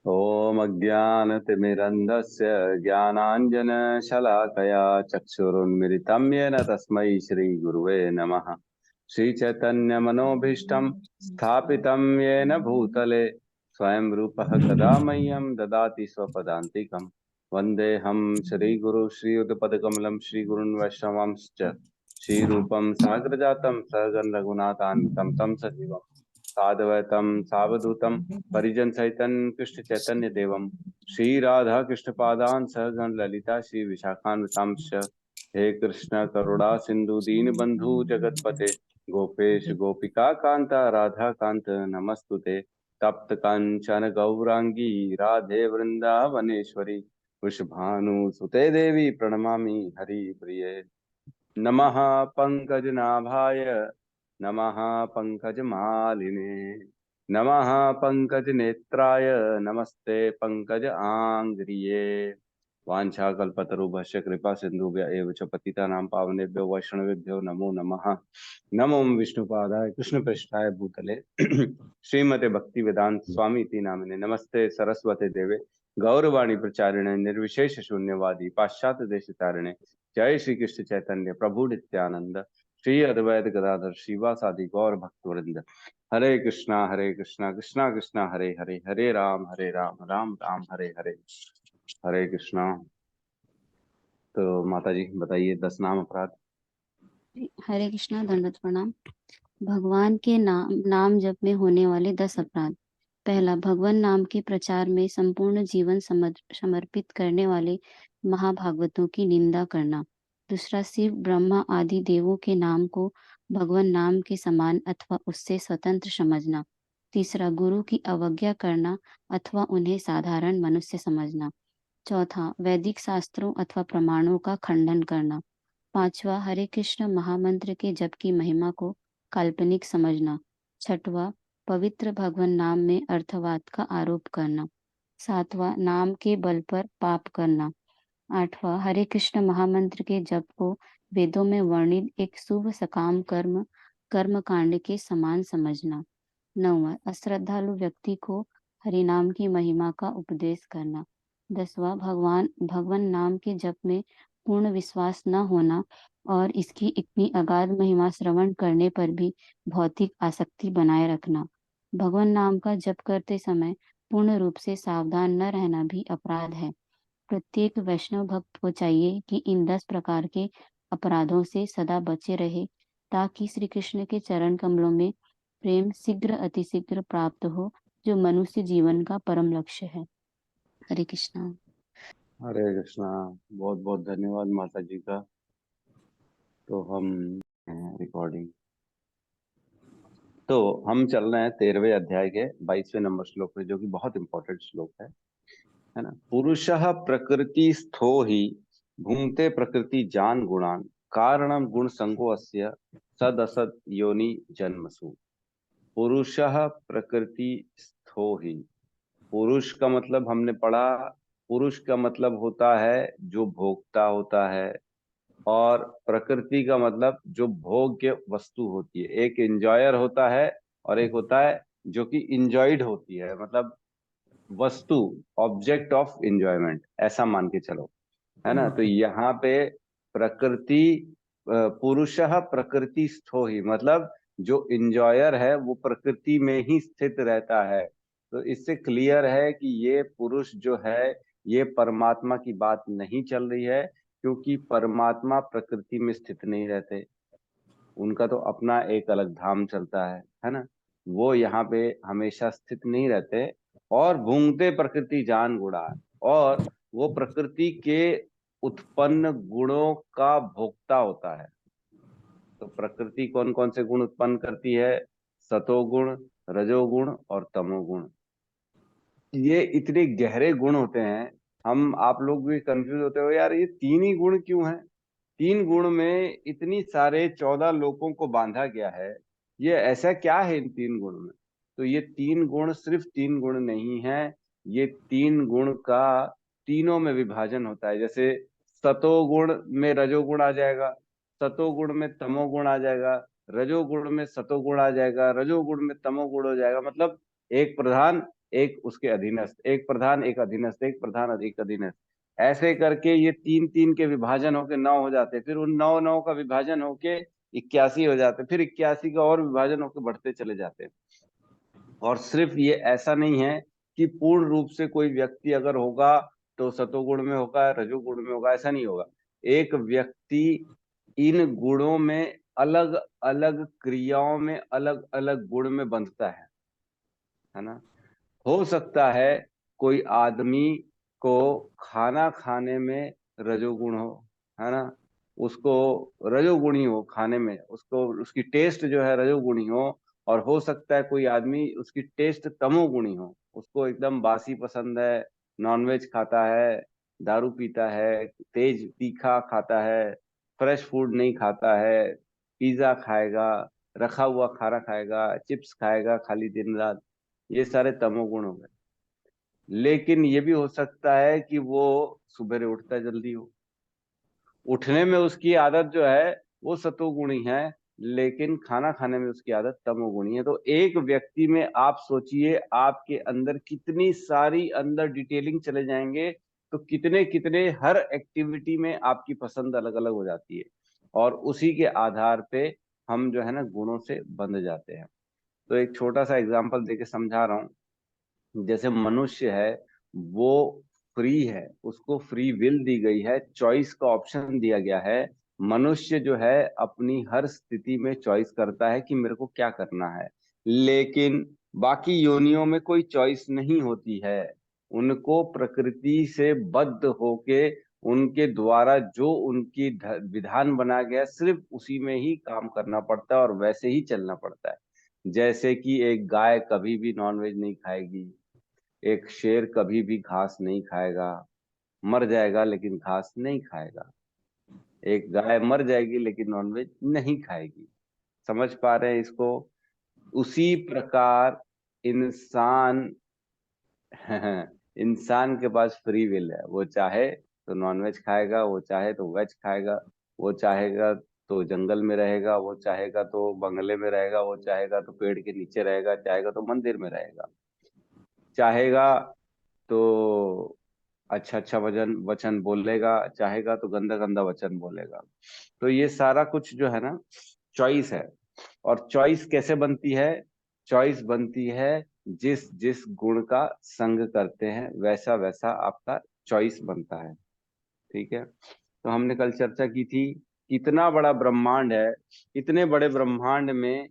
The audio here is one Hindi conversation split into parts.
ॐ अज्ञानतिमिरन्धस्य ज्ञानाञ्जनशलाकया चक्षुरुन्मिलितं येन तस्मै श्रीगुरुवे नमः। श्रीचैतन्यमनोभीष्टं स्थापितं येन भूतले स्वयं रूपः कदा मह्यं ददाति स्वपदान्तिकं। वन्देऽहं श्रीगुरु श्रीयुतपदकमलं श्रीगुरुन् वैष्णवांश्च श्रीरूपं साग्रजातं सहगण रघुनाथान्वितं तं सजीवम् साद्वैतं सावधूतं परिजन सहितं कृष्ण चैतन्य देवम श्री राधा कृष्ण पादान सहगण ललिता श्री विशाखान्वितांश। हे कृष्ण करुणा सिंधु दीन बंधु जगतपते गोपेश गोपिका कांता राधा कांत नमस्तुते। तप्त कांचन गौरांगी राधे वृंदावनेश्वरी वृषभानु सुते देवी प्रणमामि हरि प्रिये। नमः पंकजनाभाय नमः पंकजमालिने नमः पंकजनेत्राय नमस्ते पंकजांघ्रिये। वाञ्छाकल्पतरुभ्यश्च कृपा सिन्धुभ्य एव च पतितानां पावनेभ्यो वैष्णवेभ्यो नमो नमः। नमो विष्णुपादाय कृष्णप्रेष्ठाय भूतले श्रीमते भक्ति वेदांत स्वामी इति नामिने नमस्ते सरस्वते देवे गौरवाणी प्रचारिणे निर्विशेष शून्यवादी पाश्चात्य देशतारिणे। जय श्री कृष्ण चैतन्य प्रभु नित्यानंद श्री अद्वैत गदाधर शिवासादि गौर भक्तवृंद। हरे कृष्णा कृष्णा कृष्णा हरे हरे, हरे राम राम राम हरे हरे। हरे कृष्णा। तो माता जी बताइए 10 नाम अपराध। हरे कृष्णा, दंडवत प्रणाम। भगवान के नाम जप में होने वाले 10 अपराध। पहला, भगवान नाम के प्रचार में संपूर्ण जीवन समर्पित करने वाले महाभागवतों की निंदा करना। दूसरा, शिव ब्रह्मा आदि देवों के नाम को भगवान नाम के समान अथवा उससे स्वतंत्र समझना। तीसरा, गुरु की अवज्ञा करना अथवा उन्हें साधारण मनुष्य समझना। चौथा, वैदिक शास्त्रों अथवा प्रमाणों का खंडन करना। पांचवा, हरे कृष्ण महामंत्र के जप की महिमा को काल्पनिक समझना। छठवां, पवित्र भगवान नाम में अर्थवाद का आरोप करना। सातवां, नाम के बल पर पाप करना। आठवां, हरे कृष्ण महामंत्र के जप को वेदों में वर्णित एक शुभ सकाम कर्म कांड के समान समझना। नौवां, अश्रद्धालु व्यक्ति को हरिनाम की महिमा का उपदेश करना। 10वां, भगवान नाम के जप में पूर्ण विश्वास न होना और इसकी इतनी अगाध महिमा श्रवण करने पर भी भौतिक आसक्ति बनाए रखना। भगवान नाम का जप करते समय पूर्ण रूप से सावधान न रहना भी अपराध है। प्रत्येक वैष्णव भक्त को चाहिए कि इन 10 प्रकार के अपराधों से सदा बचे रहे, ताकि श्री कृष्ण के चरण कमलों में प्रेम शीघ्र अतिशीघ्र प्राप्त हो, जो मनुष्य जीवन का परम लक्ष्य है। हरे कृष्णा। हरे कृष्णा। बहुत बहुत धन्यवाद माता जी का। तो हम रिकॉर्डिंग तो हम चल रहे हैं 13वें अध्याय के 22वें नंबर श्लोक पे, जो कि बहुत इंपॉर्टेंट श्लोक है ना। पुरुषः प्रकृति स्थो ही भुंक्ते प्रकृति जान गुणान कारणम गुण संगो अस्य सद असद योनि जन्मसु। पुरुषः प्रकृति स्थो ही। पुरुष का मतलब हमने पढ़ा, पुरुष का मतलब होता है जो भोगता होता है, और प्रकृति का मतलब जो भोग्य वस्तु होती है। एक इंजॉयर होता है और एक होता है जो कि इंजॉयड होती है, मतलब वस्तु, ऑब्जेक्ट ऑफ इंजॉयमेंट, ऐसा मान के चलो, है ना। तो यहाँ पे प्रकृति, पुरुषः प्रकृति स्थो ही, मतलब जो इंजॉयर है वो प्रकृति में ही स्थित रहता है। तो इससे क्लियर है कि ये पुरुष जो है ये परमात्मा की बात नहीं चल रही है, क्योंकि परमात्मा प्रकृति में स्थित नहीं रहते। उनका तो अपना एक अलग धाम चलता है ना। वो यहाँ पे हमेशा स्थित नहीं रहते। और भूंगते प्रकृति जान गुणा, और वो प्रकृति के उत्पन्न गुणों का भोक्ता होता है। तो प्रकृति कौन कौन से गुण उत्पन्न करती है? सतोगुण, रजोगुण और तमोगुण। ये इतने गहरे गुण होते हैं, हम आप लोग भी कंफ्यूज होते हो यार ये तीन ही गुण क्यों हैं। तीन गुण में इतनी सारे 14 लोकों को बांधा गया है, ये ऐसा क्या है इन तीन गुण में? तो ये तीन गुण सिर्फ तीन गुण नहीं है, ये तीन गुण का तीनों में विभाजन होता है। जैसे सतोगुण में रजोगुण आ जाएगा, सतोगुण में तमोगुण आ जाएगा, रजोगुण में सतोगुण आ जाएगा, रजोगुण में तमोगुण हो जाएगा। मतलब एक प्रधान एक उसके अधीनस्थ, एक प्रधान एक अधीनस्थ, एक प्रधान एक अधीनस्थ, ऐसे करके ये तीन तीन के विभाजन होके 9 हो जाते, फिर उन 9 9 का विभाजन होके 81 हो जाते, फिर 81 का और विभाजन होके बढ़ते चले जाते। और सिर्फ ये ऐसा नहीं है कि पूर्ण रूप से कोई व्यक्ति अगर होगा तो सतोगुण में होगा, रजोगुण में होगा, ऐसा नहीं होगा। एक व्यक्ति इन गुणों में अलग अलग क्रियाओं में अलग अलग गुण में बंधता है ना। हो सकता है कोई आदमी को खाना खाने में रजोगुण हो, है ना, उसको रजोगुणी हो खाने में, उसको उसकी टेस्ट जो है रजोगुणी हो। और हो सकता है कोई आदमी उसकी टेस्ट तमोगुणी हो, उसको एकदम बासी पसंद है, नॉनवेज खाता है, दारू पीता है, तेज तीखा खाता है, फ्रेश फूड नहीं खाता है, पिज्जा खाएगा, रखा हुआ खाना खाएगा, चिप्स खाएगा खाली दिन रात, ये सारे तमोगुण हो गए। लेकिन ये भी हो सकता है कि वो सुबह उठता जल्दी हो, उठने में उसकी आदत जो है वो सतोगुणी है, लेकिन खाना खाने में उसकी आदत तमोगुणी है। तो एक व्यक्ति में आप सोचिए आपके अंदर कितनी सारी अंदर डिटेलिंग चले जाएंगे, तो कितने कितने हर एक्टिविटी में आपकी पसंद अलग अलग हो जाती है, और उसी के आधार पे हम जो है ना गुणों से बंध जाते हैं। तो एक छोटा सा एग्जांपल देके समझा रहा हूँ। जैसे मनुष्य है, वो फ्री है, उसको फ्री विल दी गई है, चॉइस का ऑप्शन दिया गया है। मनुष्य जो है अपनी हर स्थिति में चॉइस करता है कि मेरे को क्या करना है। लेकिन बाकी योनियों में कोई चॉइस नहीं होती है, उनको प्रकृति से बद्ध होके उनके द्वारा जो उनकी विधान बना गया सिर्फ उसी में ही काम करना पड़ता है और वैसे ही चलना पड़ता है। जैसे कि एक गाय कभी भी नॉनवेज नहीं खाएगी, एक शेर कभी भी घास नहीं खाएगा, मर जाएगा लेकिन घास नहीं खाएगा। एक गाय मर जाएगी लेकिन नॉनवेज नहीं खाएगी। समझ पा रहे हैं इसको? उसी प्रकार इंसान इंसान के पास फ्री विल है, वो चाहे तो नॉनवेज खाएगा, वो चाहे तो वेज खाएगा, वो चाहेगा तो जंगल में रहेगा, वो चाहेगा तो बंगले में रहेगा, वो चाहेगा तो पेड़ के नीचे रहेगा, चाहेगा तो मंदिर में रहेगा, चाहेगा तो अच्छा अच्छा वचन वचन बोलेगा, चाहेगा तो गंदा गंदा वचन बोलेगा। तो ये सारा कुछ जो है ना चॉइस है। और चॉइस कैसे बनती है? चॉइस बनती है जिस जिस गुण का संग करते हैं वैसा वैसा आपका चॉइस बनता है। ठीक है। तो हमने कल चर्चा की थी कितना बड़ा ब्रह्मांड है, इतने बड़े ब्रह्मांड में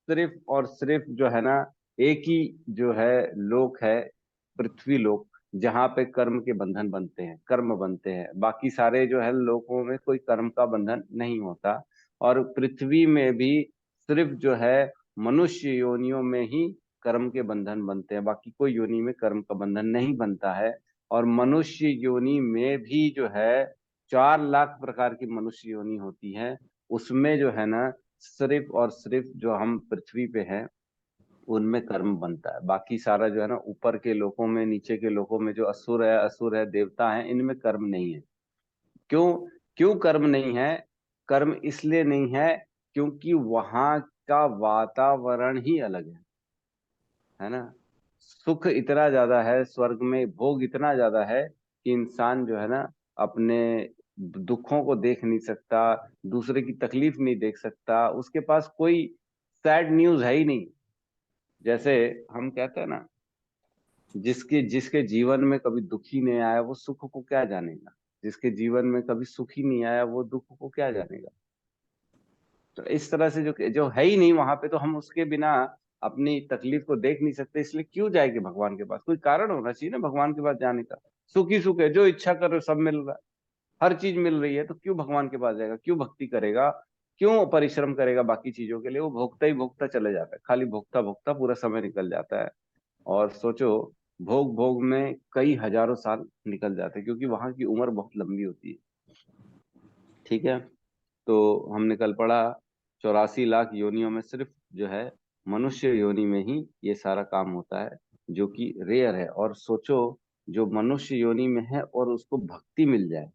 सिर्फ और सिर्फ जो है ना एक ही जो है लोक है, पृथ्वी लोक, जहाँ पे कर्म के बंधन बनते हैं, कर्म बनते हैं। बाकी सारे जो है लोकों में कोई कर्म का बंधन नहीं होता। और पृथ्वी में भी सिर्फ जो है मनुष्य योनियों में ही कर्म के बंधन बनते हैं, बाकी कोई योनि में कर्म का बंधन नहीं बनता है। और मनुष्य योनि में भी जो है 4 लाख प्रकार की मनुष्य योनि होती है, उसमें जो है ना सिर्फ और सिर्फ जो हम पृथ्वी पे हैं उनमें कर्म बनता है। बाकी सारा जो है ना ऊपर के लोकों में, नीचे के लोकों में जो असुर है, देवता है, इनमें कर्म नहीं है। क्यों? क्यों कर्म नहीं है? कर्म इसलिए नहीं है क्योंकि वहां का वातावरण ही अलग है ना। सुख इतना ज्यादा है स्वर्ग में, भोग इतना ज्यादा है कि इंसान जो है ना अपने दुखों को देख नहीं सकता, दूसरे की तकलीफ नहीं देख सकता, उसके पास कोई सैड न्यूज है ही नहीं। जैसे हम कहते हैं ना, जिसके जिसके जीवन में कभी दुख ही नहीं आया वो सुख को क्या जानेगा, जिसके जीवन में कभी सुख ही नहीं आया वो दुख को क्या जानेगा। तो इस तरह से जो जो है ही नहीं वहां पे, तो हम उसके बिना अपनी तकलीफ को देख नहीं सकते, इसलिए क्यों जाएंगे भगवान के पास? कोई कारण होना चाहिए ना भगवान के पास जाने का। सुख ही सुख है, जो इच्छा कर रहे हो सब मिल रहा है, हर चीज मिल रही है, तो क्यों भगवान के पास जाएगा, क्यों भक्ति करेगा, क्यों परिश्रम करेगा बाकी चीजों के लिए? वो भोगता ही भोगता चले जाता है, खाली भोगता भोगता पूरा समय निकल जाता है। और सोचो, भोग भोग में कई हजारों साल निकल जाते हैं, क्योंकि वहां की उम्र बहुत लंबी होती है। ठीक है। तो हमने कल पढ़ा 84 लाख योनियों में सिर्फ जो है मनुष्य योनि में ही ये सारा काम होता है, जो कि रेयर है। और सोचो, जो मनुष्य योनि में है और उसको भक्ति मिल जाए,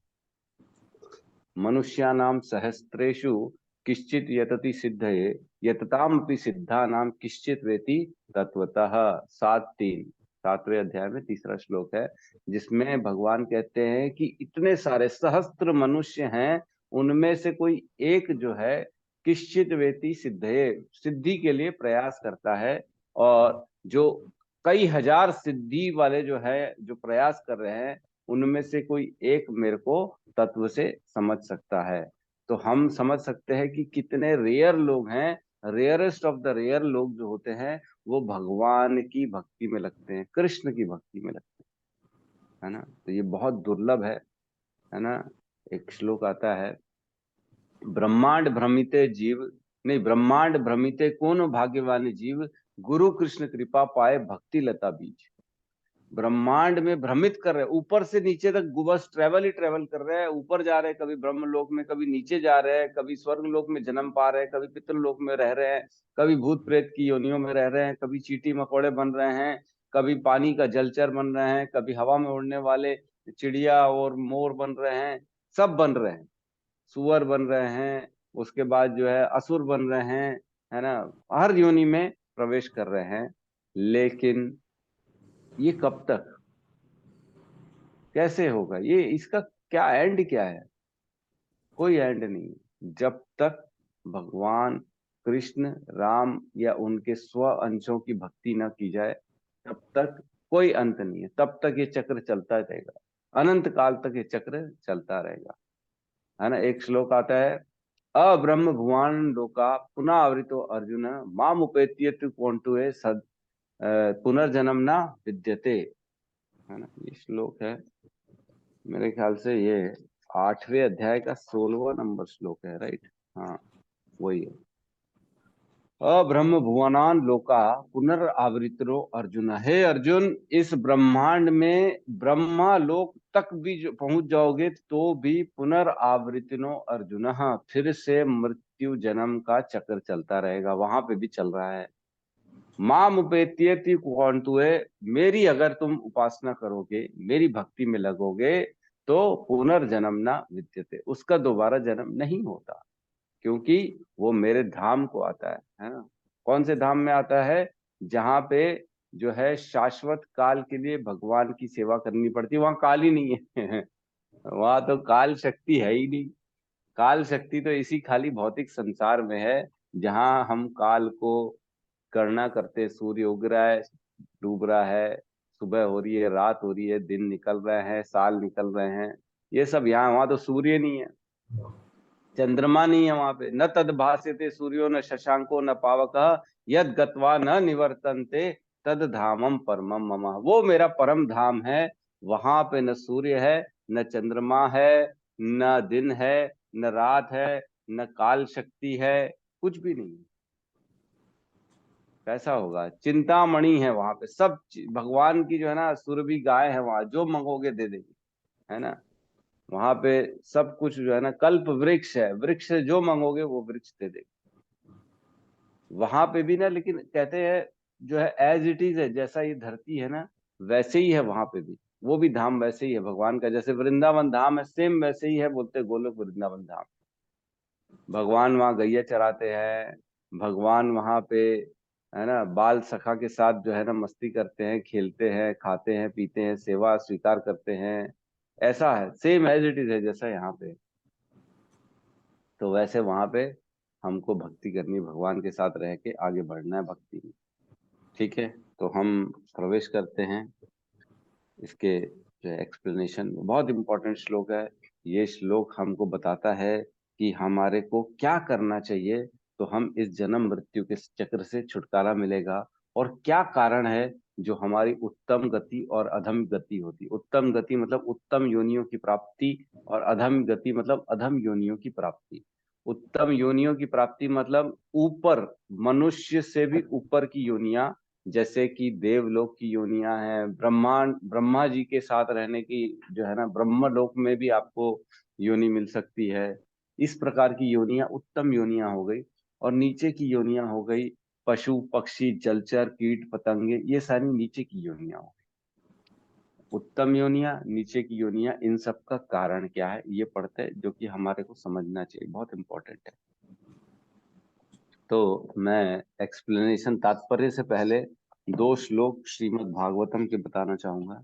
मनुष्यानाम सहस्त्रेषु किश्चित यतति सिद्धये, यततामपि सिद्धानाम किश्चित वेति तत्वतः। 7-3, 7वें अध्याय में तीसरा श्लोक है, जिसमें भगवान कहते हैं कि इतने सारे सहस्त्र मनुष्य हैं, उनमें से कोई एक जो है किश्चित वेति सिद्धे, सिद्धि के लिए प्रयास करता है, और जो कई हजार सिद्धि वाले जो है जो प्रयास कर रहे हैं, उनमें से कोई एक मेरे को तत्व से समझ सकता है। तो हम समझ सकते हैं कि कितने रेयर लोग हैं, रेयरेस्ट ऑफ द रेयर लोग जो होते हैं वो भगवान की भक्ति में लगते हैं, कृष्ण की भक्ति में लगते हैं, है ना। तो ये बहुत दुर्लभ है ना। एक श्लोक आता है, ब्रह्मांड भ्रमिते जीव, नहीं, ब्रह्मांड भ्रमिते कौन भाग्यवान जीव, गुरु कृष्ण कृपा पाए भक्ति लता बीज। ब्रह्मांड में भ्रमित कर रहे हैं, ऊपर से नीचे तक बस ट्रेवल ही ट्रेवल कर रहे हैं, ऊपर जा रहे हैं, कभी ब्रह्म लोक में, कभी नीचे जा रहे हैं, कभी स्वर्ग लोक में जन्म पा रहे हैं, कभी पितृलोक में रह रहे हैं, कभी भूत प्रेत की योनियों में रह रहे हैं, कभी चींटी मकोड़े बन रहे हैं, कभी पानी का जलचर बन रहे हैं, कभी हवा में उड़ने वाले चिड़िया और मोर बन रहे हैं, सब बन रहे हैं, सुअर बन रहे हैं, उसके बाद जो है असुर बन रहे हैं, है ना। हर योनि में प्रवेश कर रहे हैं, लेकिन ये कब तक, कैसे होगा ये, इसका क्या एंड क्या है? कोई एंड नहीं। जब तक भगवान कृष्ण राम या उनके स्व अंशों की भक्ति न की जाए, तब तक कोई अंत नहीं है, तब तक ये चक्र चलता रहेगा, अनंत काल तक ये चक्र चलता रहेगा, है ना। एक श्लोक आता है, अब्रह्म भुवन लोका पुनः आवृतो अर्जुन माम उपेत्यत कौंटु सद पुनर्जन्म ना विद्यते, है ना। ये श्लोक है, मेरे ख्याल से ये 8वें अध्याय का 16वां नंबर श्लोक है, राइट। हाँ, वही है। अब्रह्म भुवनान लोका पुनरावृतो अर्जुन, हे अर्जुन, इस ब्रह्मांड में ब्रह्मा लोक तक भी जो पहुंच जाओगे तो भी पुनरावृतिनो अर्जुन, फिर से मृत्यु जन्म का चक्र चलता रहेगा, वहां पे भी चल रहा है। माम उपेत्यति कुंतुए, मेरी अगर तुम उपासना करोगे, मेरी भक्ति में लगोगे, तो पुनर्जन्म ना विद्यते, उसका दोबारा जन्म नहीं होता, क्योंकि वो मेरे धाम को आता है ना। कौन से धाम में आता है? जहां पे जो है शाश्वत काल के लिए भगवान की सेवा करनी पड़ती है, वहां काल ही नहीं है वहां तो काल शक्ति है ही नहीं। काल शक्ति तो इसी खाली भौतिक संसार में है, जहां हम काल को गणना करते, सूर्य उग रहा है, डूब रहा है, सुबह हो रही है, रात हो रही है, दिन निकल रहे हैं, साल निकल रहे हैं, ये सब यहाँ। वहां तो सूर्य नहीं है, चंद्रमा नहीं है वहां पे, न तद भास्यते सूर्यो न शशांको न पावकः यद गत्वा न निवर्तन्ते तद धामम परमम मम, वो मेरा परम धाम है। वहां पे न सूर्य है, न चंद्रमा है, न दिन है, न रात है, न काल शक्ति है, कुछ भी नहीं। कैसा होगा? चिंतामणि है वहां पे, सब भगवान की जो है ना सुरभि गाय है वहां, जो मंगोगे दे देगी, है ना। वहां पे सब कुछ जो है ना, कल्प वृक्ष है, वृक्ष से जो मांगोगे वो वृक्ष दे देगा वहां पे भी ना। लेकिन कहते हैं जो है एज इट इज है, जैसा ये धरती है ना वैसे ही है वहां पे भी, वो भी धाम वैसे ही है भगवान का, जैसे वृंदावन धाम है सेम वैसे ही है, बोलते हैं गोलोक वृंदावन धाम। भगवान वहां गैया चराते हैं, भगवान वहां पे, है ना, बाल सखा के साथ जो है ना मस्ती करते हैं, खेलते हैं, खाते हैं, पीते हैं, सेवा स्वीकार करते हैं। ऐसा है, सेम एज इट इज है जैसा यहाँ पे। तो वैसे वहां पे हमको भक्ति करनी, भगवान के साथ रह के आगे बढ़ना है भक्ति में। ठीक है, तो हम प्रवेश करते हैं इसके जो एक्सप्लेनेशन में। बहुत इंपॉर्टेंट श्लोक है ये। श्लोक हमको बताता है कि हमारे को क्या करना चाहिए, तो हम इस जन्म मृत्यु के चक्र से छुटकारा मिलेगा, और क्या कारण है जो हमारी उत्तम गति और अधम गति होती। उत्तम गति मतलब उत्तम योनियों की प्राप्ति, और अधम गति मतलब अधम योनियों की प्राप्ति। उत्तम योनियों की प्राप्ति मतलब ऊपर, मनुष्य से भी ऊपर की योनियां, जैसे कि देवलोक की योनियां हैं, ब्रह्मांड, ब्रह्मा जी के साथ रहने की जो है ना, ब्रह्म लोक में भी आपको योनि मिल सकती है। इस प्रकार की योनियां उत्तम योनियां हो गई। और नीचे की योनियां हो गई पशु पक्षी जलचर कीट पतंगे, ये सारी नीचे की योनियां हो गई। उत्तम योनियां, नीचे की योनियां, इन सब का कारण क्या है ये पढ़ते हैं, जो कि हमारे को समझना चाहिए, बहुत इंपॉर्टेंट है। तो मैं एक्सप्लेनेशन तात्पर्य से पहले दो श्लोक श्रीमद् भागवतम के बताना चाहूंगा।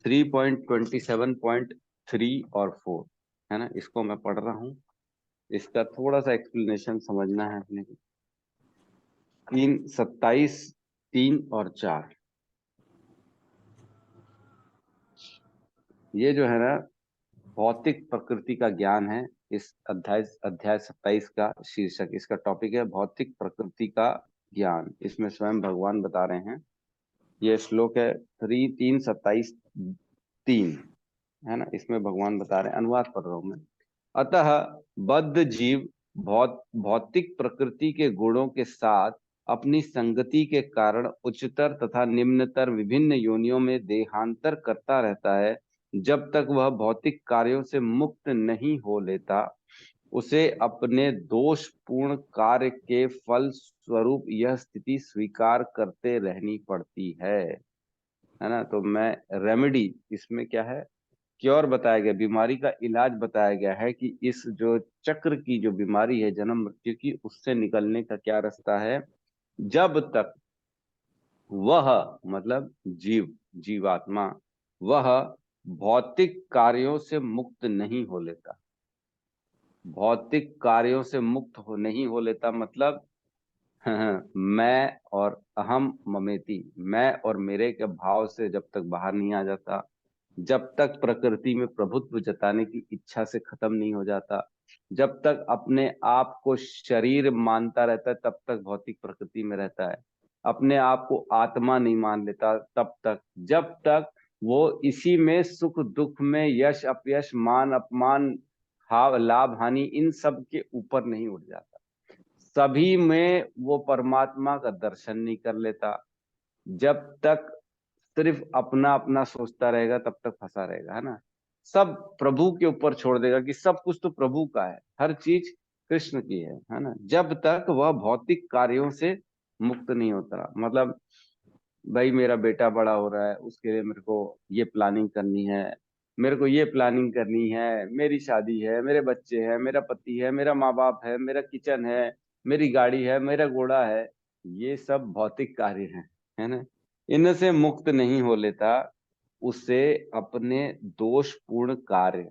3.27.3 और 4 है ना, इसको मैं पढ़ रहा हूँ। इसका थोड़ा सा एक्सप्लेनेशन समझना है अपने को। 3:27, 3 और 4, ये जो है ना भौतिक प्रकृति का ज्ञान है। इस अध्याय अध्याय 27 का शीर्षक, इसका टॉपिक है भौतिक प्रकृति का ज्ञान। इसमें स्वयं भगवान बता रहे हैं। ये श्लोक है 3:27.3 है ना, इसमें भगवान बता रहे हैं, अनुवाद पढ़ रहा हूं मैं। अतः बद्ध जीव भौतिक प्रकृति के गुणों के साथ अपनी संगति के कारण उच्चतर तथा निम्नतर विभिन्न योनियों में देहांतर करता रहता है। जब तक वह भौतिक कार्यों से मुक्त नहीं हो लेता, उसे अपने दोषपूर्ण कार्य के फल स्वरूप यह स्थिति स्वीकार करते रहनी पड़ती है ना। तो मैं रेमेडी इसमें क्या है, क्योर बताया गया, बीमारी का इलाज बताया गया है कि इस जो चक्र की जो बीमारी है जन्म मृत्यु की, उससे निकलने का क्या रास्ता है। जब तक वह, मतलब जीवात्मा, वह भौतिक कार्यों से मुक्त नहीं हो लेता। भौतिक कार्यों से मुक्त हो नहीं हो लेता मतलब मैं और अहम ममेति, मैं और मेरे के भाव से जब तक बाहर नहीं आ जाता, जब तक प्रकृति में प्रभुत्व जताने की इच्छा से खत्म नहीं हो जाता, जब तक अपने आप को शरीर मानता रहता है, तब तक भौतिक प्रकृति में रहता है। अपने आप को आत्मा नहीं मान लेता तब तक, जब तक वो इसी में सुख दुख में, यश अपयश, मान अपमान, हाव लाभ हानि, इन सब के ऊपर नहीं उठ जाता। सभी में वो परमात्मा का दर्शन नहीं कर लेता। जब तक सिर्फ अपना अपना सोचता रहेगा तब तक फंसा रहेगा, है ना। सब प्रभु के ऊपर छोड़ देगा कि सब कुछ तो प्रभु का है, हर चीज कृष्ण की है ना। जब तक वह भौतिक कार्यों से मुक्त नहीं होता, मतलब भाई मेरा बेटा बड़ा हो रहा है, उसके लिए मेरे को ये प्लानिंग करनी है, मेरे को ये प्लानिंग करनी है, मेरी शादी है, मेरे बच्चे हैं, मेरा पति है, मेरा माँ बाप है, मेरा किचन है, मेरी गाड़ी है, मेरा घोड़ा है, ये सब भौतिक कार्य हैं, है ना। इनसे मुक्त नहीं हो लेता, उसे अपने दोषपूर्ण कार्य,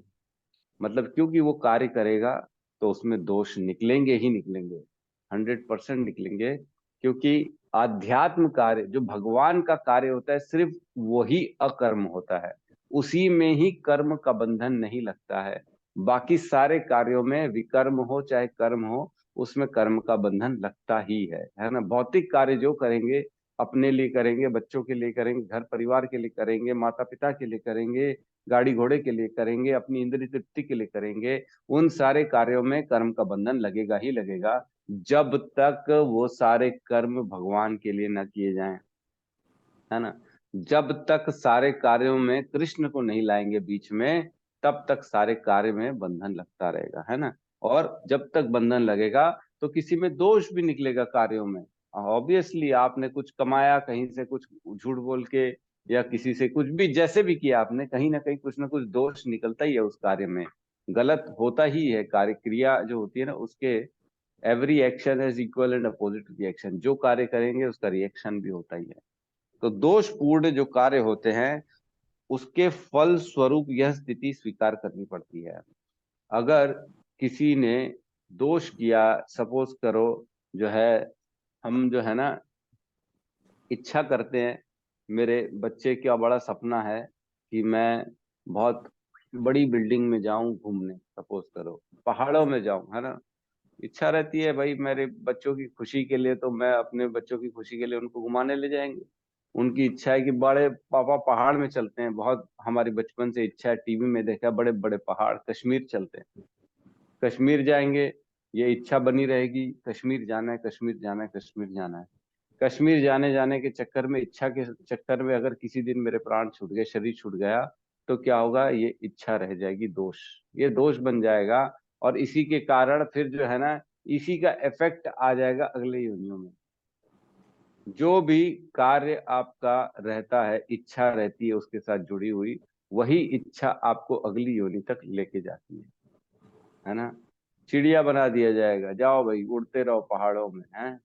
मतलब क्योंकि वो कार्य करेगा तो उसमें दोष निकलेंगे ही निकलेंगे, 100% निकलेंगे। क्योंकि आध्यात्म कार्य जो भगवान का कार्य होता है, सिर्फ वही अकर्म होता है, उसी में ही कर्म का बंधन नहीं लगता है। बाकी सारे कार्यों में विकर्म हो चाहे कर्म हो, उसमें कर्म का बंधन लगता ही है ना। भौतिक कार्य जो करेंगे, अपने लिए करेंगे, बच्चों के लिए करेंगे, घर परिवार के लिए करेंगे, माता पिता के लिए करेंगे, गाड़ी घोड़े के लिए करेंगे, अपनी इंद्रिय तृप्ति के लिए करेंगे, उन सारे कार्यों में कर्म का बंधन लगेगा ही लगेगा, जब तक वो सारे कर्म भगवान के लिए न किए जाएं, है ना। जब तक सारे कार्यों में कृष्ण को नहीं लाएंगे बीच में, तब तक सारे कार्य में बंधन लगता रहेगा, है ना। और जब तक बंधन लगेगा तो किसी में दोष भी निकलेगा कार्यों में। ऑब्वियसली आपने कुछ कमाया, कहीं से कुछ झूठ बोल के, या किसी से कुछ भी जैसे भी किया आपने, कहीं ना कुछ दोष निकलता ही है उस कार्य में। गलत होता ही है, कार्य क्रिया जो होती है ना, उसके every action is equal and opposite reaction. जो कार्य करेंगे उसका रिएक्शन भी होता ही है। तो दोषपूर्ण जो कार्य होते हैं, उसके फल स्वरूप यह स्थिति स्वीकार करनी पड़ती है। अगर किसी ने दोष किया, सपोज करो, जो है, हम जो है ना इच्छा करते हैं, मेरे बच्चे का बड़ा सपना है कि मैं बहुत बड़ी बिल्डिंग में जाऊं घूमने, सपोज करो पहाड़ों में जाऊं, है ना। इच्छा रहती है भाई मेरे बच्चों की खुशी के लिए, तो मैं अपने बच्चों की खुशी के लिए उनको घुमाने ले जाएंगे। उनकी इच्छा है कि बड़े पापा पहाड़ में चलते हैं, बहुत हमारी बचपन से इच्छा है, टीवी में देखा बड़े बड़े पहाड़, कश्मीर चलते हैं, कश्मीर जाएंगे। ये इच्छा बनी रहेगी, कश्मीर जाना है, कश्मीर जाना है, कश्मीर जाना है। कश्मीर जाने जाने के चक्कर में, इच्छा के चक्कर में, अगर किसी दिन मेरे प्राण छूट गए, शरीर छूट गया, तो क्या होगा, ये इच्छा रह जाएगी, दोष, ये दोष बन जाएगा। और इसी के कारण फिर जो है ना, इसी का इफेक्ट आ जाएगा अगले योनियों में। जो भी कार्य आपका रहता है, इच्छा रहती है उसके साथ जुड़ी हुई, वही इच्छा आपको अगली योनि तक लेके जाती है ना। चिड़िया बना दिया जाएगा, जाओ भाई उड़ते रहो पहाड़ों में, है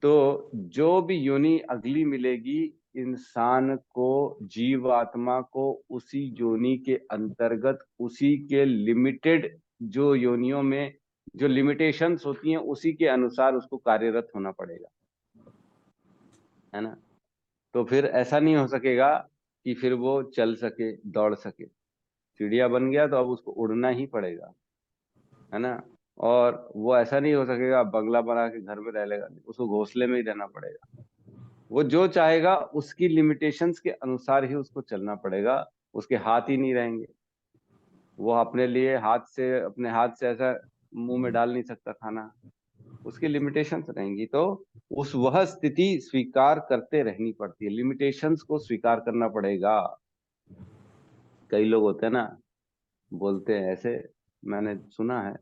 तो जो भी योनि अगली मिलेगी, इंसान को, जीवात्मा को उसी योनि के अंतर्गत, उसी के लिमिटेड जो योनियों में जो लिमिटेशंस होती हैं, उसी के अनुसार उसको कार्यरत होना पड़ेगा, है ना। तो फिर ऐसा नहीं हो सकेगा कि फिर वो चल सके, दौड़ सके। चिड़िया बन गया तो अब उसको उड़ना ही पड़ेगा, है ना। और वो ऐसा नहीं हो सकेगा बंगला बना के घर में रह लेगा, उसको घोंसले में ही रहना पड़ेगा। वो जो चाहेगा उसकी लिमिटेशंस के अनुसार ही उसको चलना पड़ेगा। उसके हाथ ही नहीं रहेंगे, वो अपने लिए हाथ से, अपने हाथ से ऐसा मुंह में डाल नहीं सकता खाना, उसकी लिमिटेशंस रहेंगी। तो उस वह स्थिति स्वीकार करते रहनी पड़ती है, लिमिटेशंस को स्वीकार करना पड़ेगा। कई लोग होते हैं ना, बोलते हैं ऐसे, मैंने सुना है,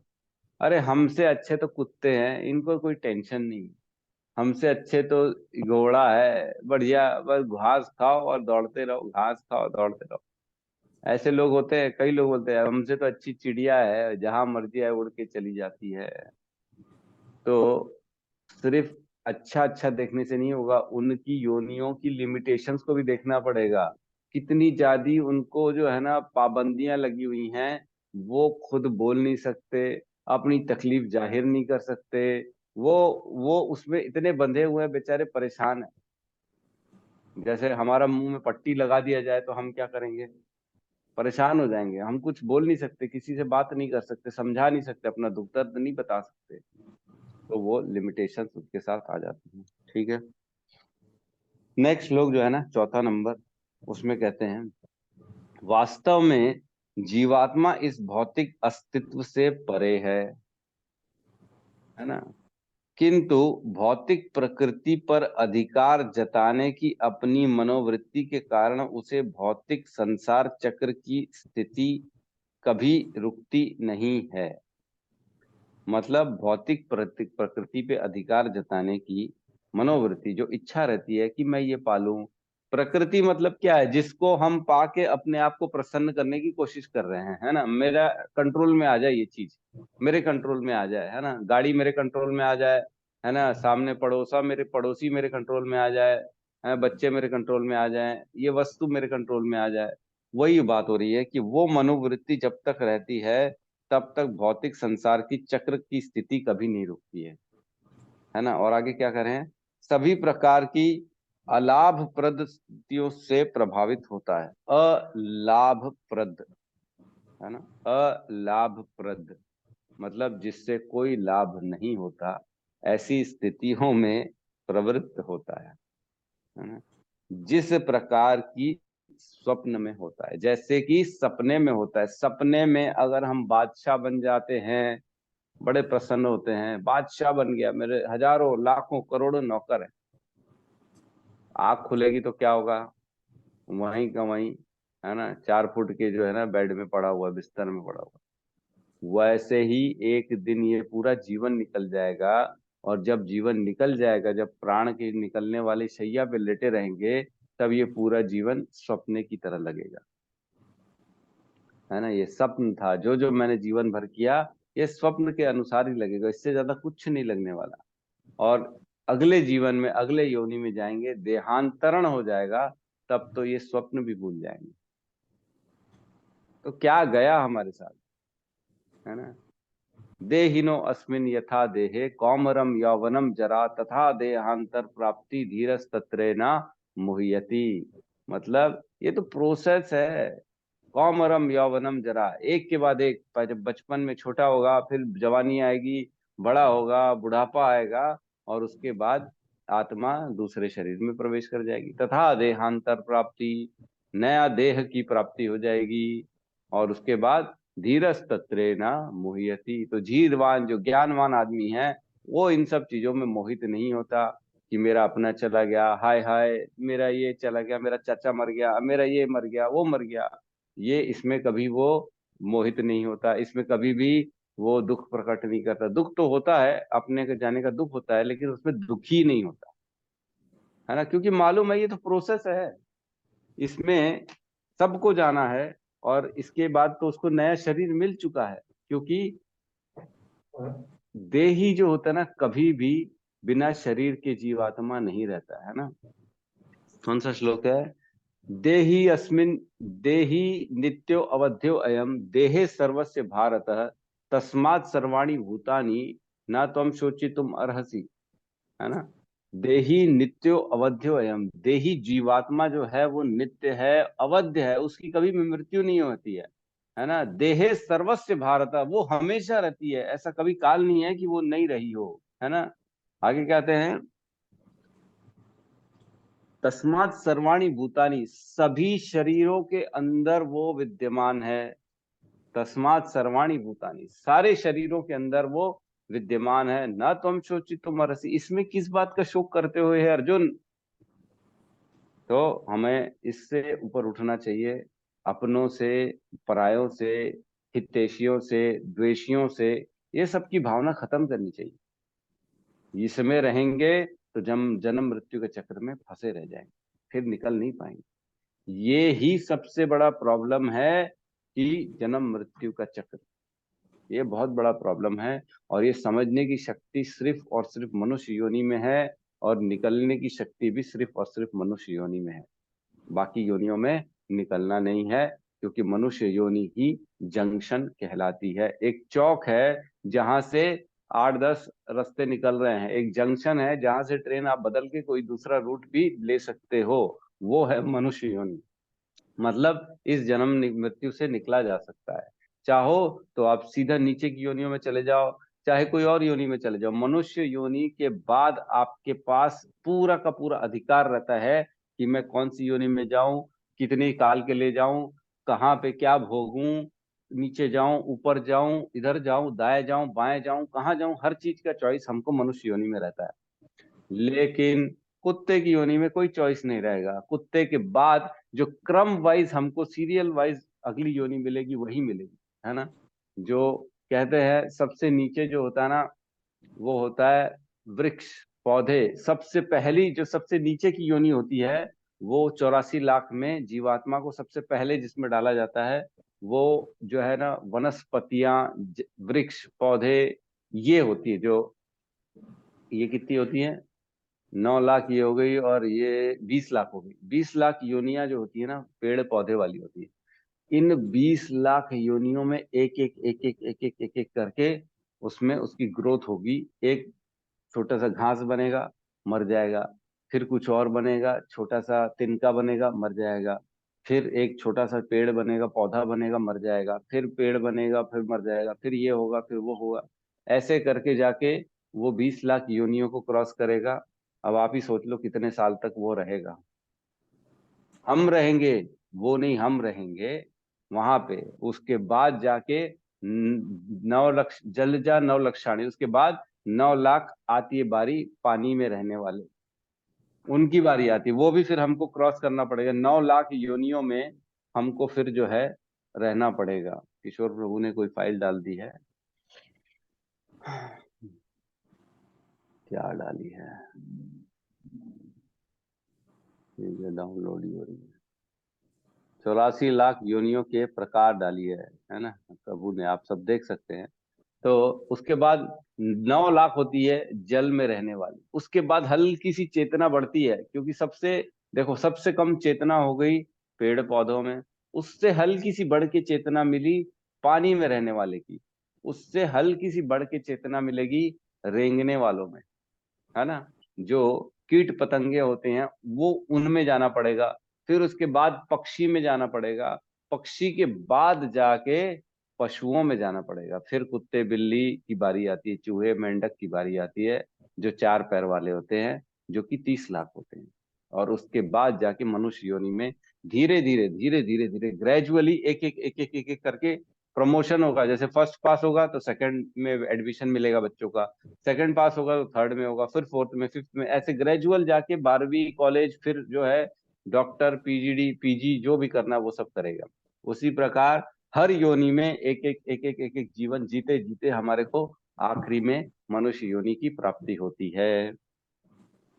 अरे हमसे अच्छे तो कुत्ते हैं, इनको कोई टेंशन नहीं, हमसे अच्छे तो घोड़ा है, बढ़िया, बस घास खाओ और दौड़ते रहो, घास खाओ दौड़ते रहो। ऐसे लोग होते हैं। कई लोग बोलते हैं हमसे तो अच्छी चिड़िया है, जहां मर्जी है उड़ के चली जाती है। तो सिर्फ अच्छा अच्छा देखने से नहीं होगा, उनकी योनियों की लिमिटेशंस को भी देखना पड़ेगा। कितनी ज्यादा उनको जो है ना पाबंदियां लगी हुई हैं, वो खुद बोल नहीं सकते, अपनी तकलीफ जाहिर नहीं कर सकते। वो वो उसमें इतने बंधे हुए हैं, बेचारे परेशान हैं। जैसे हमारा मुंह में पट्टी लगा दिया जाए तो हम क्या करेंगे? परेशान हो जाएंगे। हम कुछ बोल नहीं सकते, किसी से बात नहीं कर सकते, समझा नहीं सकते, अपना दुख दर्द नहीं बता सकते। तो वो लिमिटेशंस उसके साथ आ जाती हैं। ठीक है। नेक्स्ट लोग जो है ना, चौथा नंबर, उसमें कहते हैं वास्तव में जीवात्मा इस भौतिक अस्तित्व से परे है ना, किंतु भौतिक प्रकृति पर अधिकार जताने की अपनी मनोवृत्ति के कारण उसे भौतिक संसार चक्र की स्थिति कभी रुकती नहीं है। मतलब भौतिक प्रकृति पे अधिकार जताने की मनोवृत्ति, जो इच्छा रहती है कि मैं ये पालूं। प्रकृति मतलब क्या है? जिसको हम पाके अपने आप को प्रसन्न करने की कोशिश कर रहे हैं, है ना। मेरा कंट्रोल में आ जाए, ये चीज मेरे कंट्रोल में आ जाए, है ना। गाड़ी मेरे कंट्रोल में आ जाए, है ना। सामने पड़ोसा, मेरे पड़ोसी मेरे कंट्रोल में आ जाए, है, बच्चे मेरे कंट्रोल में आ जाए, ये वस्तु मेरे कंट्रोल में आ जाए। वही बात हो रही है कि वो मनोवृत्ति जब तक रहती है, तब तक भौतिक संसार की चक्र की स्थिति कभी नहीं रुकती है ना। और आगे क्या करें? सभी प्रकार की अलाभप्रद स्थितियों से प्रभावित होता है। अलाभप्रद, है ना। अलाभप्रद मतलब जिससे कोई लाभ नहीं होता, ऐसी स्थितियों में प्रवृत्त होता है ना। जिस प्रकार की स्वप्न में होता है, जैसे कि सपने में होता है। सपने में अगर हम बादशाह बन जाते हैं, बड़े प्रसन्न होते हैं, बादशाह बन गया, मेरे हजारों लाखों करोड़ों नौकर हैं। आंख खुलेगी तो क्या होगा? वहीं का वहीं, है ना, 4 फुट के जो है ना बेड में पड़ा हुआ, बिस्तर में पड़ा हुआ। वैसे ही एक दिन ये पूरा जीवन निकल जाएगा। और जब जीवन निकल जाएगा, जब प्राण के निकलने वाली शैया पे लेटे रहेंगे, तब ये पूरा जीवन स्वप्ने की तरह लगेगा, है ना। ये स्वप्न था, जो जो मैंने जीवन भर किया, ये स्वप्न के अनुसार ही लगेगा, इससे ज्यादा कुछ नहीं लगने वाला। और अगले जीवन में, अगले योनि में जाएंगे, देहांतरण हो जाएगा, तब तो ये स्वप्न भी भूल जाएंगे। तो क्या गया हमारे साथ, है ना। देहिनो अस्मिन यथा देहे कौमरम यौवनम जरा तथा देहांतर प्राप्ति धीरस तत्रेना मुह्यति। मतलब ये तो प्रोसेस है। कौमरम यौवनम जरा, एक के बाद एक, जब बचपन में छोटा होगा, फिर जवानी आएगी, बड़ा होगा, बुढ़ापा आएगा, और उसके बाद आत्मा दूसरे शरीर में प्रवेश कर जाएगी। तथा देहांतर प्राप्ति, नया देह की प्राप्ति हो जाएगी। और उसके बाद धीरस तत्रेना मोहियति, तो धीरवान जो ज्ञानवान आदमी है, वो इन सब चीजों में मोहित नहीं होता कि मेरा अपना चला गया, हाय हाय मेरा ये चला गया, मेरा चाचा मर गया, मेरा ये मर गया, वो मर गया। ये इसमें कभी वो मोहित नहीं होता, इसमें कभी भी वो दुख प्रकट नहीं करता। दुख तो होता है, अपने के जाने का दुख होता है, लेकिन उसमें दुखी नहीं होता, है ना। क्योंकि मालूम है ये तो प्रोसेस है, इसमें सबको जाना है। और इसके बाद तो उसको नया शरीर मिल चुका है। क्योंकि देही जो होता है ना, कभी भी बिना शरीर के जीवात्मा नहीं रहता है ना। कौन सा श्लोक है? देहि अस्मिन देहि नित्यो अवध्यो अयम देहे सर्वस्य भारतः तस्मात् सर्वाणि भूतानि न त्वं शोचितुम अर्हसि, है ना। देहि नित्यो अवध्यो अयम, देहि जीवात्मा जो है वो नित्य है, अवध्य है, उसकी कभी भी मृत्यु नहीं होती है ना। देहे सर्वस्य भारत, वो हमेशा रहती है, ऐसा कभी काल नहीं है कि वो नहीं रही हो, है ना। आगे कहते हैं तस्मात् सर्वाणि भूतानि, सभी शरीरों के अंदर वो विद्यमान है। तस्मात् सर्वाणि भूतानि, सारे शरीरों के अंदर वो विद्यमान है। न तुम शोचित तुम रसी, इसमें किस बात का शोक करते हुए है अर्जुन? तो हमें इससे ऊपर उठना चाहिए, अपनों से, परायों से, हितैषियों से, द्वेषियों से, ये सब की भावना खत्म करनी चाहिए। इसमें रहेंगे तो जन्म जन्म मृत्यु के चक्र में फंसे रह जाएंगे, फिर निकल नहीं पाएंगे। ये ही सबसे बड़ा प्रॉब्लम है कि जन्म मृत्यु का चक्र, ये बहुत बड़ा प्रॉब्लम है। और ये समझने की शक्ति सिर्फ और सिर्फ मनुष्य योनि में है, और निकलने की शक्ति भी सिर्फ और सिर्फ मनुष्य योनि में है। बाकी योनियों में निकलना नहीं है, क्योंकि मनुष्य योनि ही जंक्शन कहलाती है। एक चौक है जहां से 8-10 रास्ते निकल रहे हैं, एक जंक्शन है जहां से ट्रेन आप बदल के कोई दूसरा रूट भी ले सकते हो, वो है मनुष्य योनि। मतलब इस जन्म मृत्यु से निकला जा सकता है। चाहो तो आप सीधा नीचे की योनियों में चले जाओ, चाहे कोई और योनि में चले जाओ, मनुष्य योनि के बाद आपके पास पूरा का पूरा अधिकार रहता है कि मैं कौन सी योनि में जाऊं, कितने काल के लिए जाऊं, कहाँ पे क्या भोगूं, नीचे जाऊं, ऊपर जाऊं, इधर जाऊं, दाएं जाऊं, बाएं जाऊं, कहाँ जाऊं, हर चीज का चॉइस हमको मनुष्य योनि में रहता है। लेकिन कुत्ते की योनि में कोई चॉइस नहीं रहेगा। कुत्ते के बाद जो क्रम वाइज हमको सीरियल वाइज अगली योनि मिलेगी वही मिलेगी, है ना। जो कहते हैं सबसे नीचे जो होता है ना, वो होता है वृक्ष, पौधे। सबसे पहली जो सबसे नीचे की योनि होती है, वो 84 लाख में जीवात्मा को सबसे पहले जिसमें डाला जाता है, वो जो है ना वनस्पतियां, वृक्ष, पौधे, ये होती है। जो ये कितनी होती है? 9 लाख ये हो गई, और ये 20 लाख हो गई। 20 लाख योनियां जो होती है ना, पेड़ पौधे वाली होती है। इन 20 लाख योनियों में एक एक एक एक एक एक एक एक करके उसमें उसकी ग्रोथ होगी। एक छोटा सा घास बनेगा, मर जाएगा। फिर कुछ और बनेगा, छोटा सा तिनका बनेगा, मर जाएगा। फिर एक छोटा सा पेड़ बनेगा, पौधा बनेगा, मर जाएगा। फिर पेड़ बनेगा, फिर मर जाएगा। फिर ये होगा, फिर वो होगा। ऐसे करके जाके वो 20 लाख योनियों को क्रॉस करेगा। अब आप ही सोच लो कितने साल तक वो रहेगा। हम रहेंगे, वो नहीं, हम रहेंगे वहां पे। उसके बाद जाके 9 लक्ष जल जा 9 लक्षाणी, उसके बाद 9 लाख आती है बारी पानी में रहने वाले, उनकी बारी आती है। वो भी फिर हमको क्रॉस करना पड़ेगा। 9 लाख योनियों में हमको फिर जो है रहना पड़ेगा। किशोर प्रभु ने कोई फाइल डाल दी है, क्या डाली है? ये डाउनलोड ही हो रही है। 84 लाख योनियों के प्रकार डाली है ना प्रभु ने, आप सब देख सकते हैं। तो उसके बाद 9 लाख होती है जल में रहने वाली। उसके बाद हल्की सी चेतना बढ़ती है, क्योंकि सबसे, देखो, सबसे कम चेतना हो गई पेड़ पौधों में, उससे हल्की सी बढ़ के चेतना मिली पानी में रहने वाले की, उससे हल्की सी बढ़ के चेतना मिलेगी रेंगने वालों में, है ना। जो कीट पतंगे होते हैं वो उनमें जाना पड़ेगा। फिर उसके बाद पक्षी में जाना पड़ेगा। पक्षी के बाद जाके पशुओं में जाना पड़ेगा। फिर कुत्ते बिल्ली की बारी आती है, चूहे मेंढक की बारी आती है, जो 4 पैर वाले होते हैं, जो कि 30 लाख होते हैं। और उसके बाद जाके मनुष्य योनि में धीरे धीरे धीरे धीरे धीरे ग्रेजुअली एक एक एक एक एक एक करके प्रमोशन होगा। जैसे फर्स्ट पास होगा तो सेकंड में एडमिशन मिलेगा बच्चों का, सेकंड पास होगा तो थर्ड में होगा, फिर फोर्थ में, फिफ्थ में, ऐसे ग्रेजुअल जाके 12वीं कॉलेज, फिर जो है डॉक्टर, पीजीडी, पीजी जो भी करना वो सब करेगा। उसी प्रकार हर योनि में एक एक एक एक एक एक जीवन जीते जीते हमारे को आखिरी में मनुष्य योनि की प्राप्ति होती है।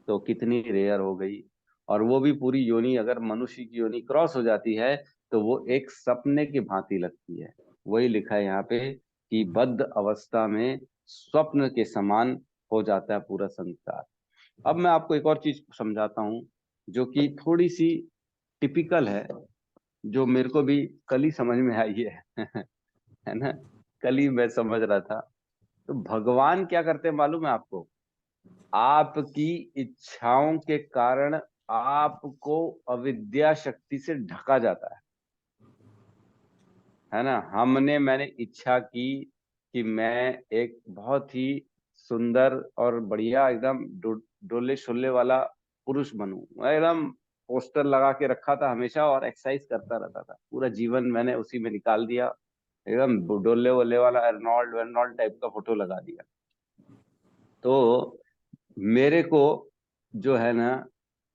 तो कितनी रेयर हो गई। और वो भी पूरी योनि अगर मनुष्य की योनि क्रॉस हो जाती है तो वो एक सपने की भांति लगती है। वही लिखा है यहाँ पे कि बद्ध अवस्था में स्वप्न के समान हो जाता है पूरा संसार। अब मैं आपको एक और चीज समझाता हूँ जो कि थोड़ी सी टिपिकल है, जो मेरे को भी कल ही समझ में आई है है ना, कल ही मैं समझ रहा था। तो भगवान क्या करते हैं मालूम है आपको? आपकी इच्छाओं के कारण आपको अविद्या शक्ति से ढका जाता है ना। मैंने इच्छा की कि मैं एक बहुत ही सुंदर और बढ़िया एकदम डोले शोले वाला पुरुष बनूं। मैं एकदम पोस्टर लगा के रखा था हमेशा और एक्सरसाइज करता रहता था, पूरा जीवन मैंने उसी में निकाल दिया। एकदम डोले वोले वाला अर्नोल्ड वर्नोल्ड टाइप का फोटो लगा दिया। तो मेरे को जो है ना,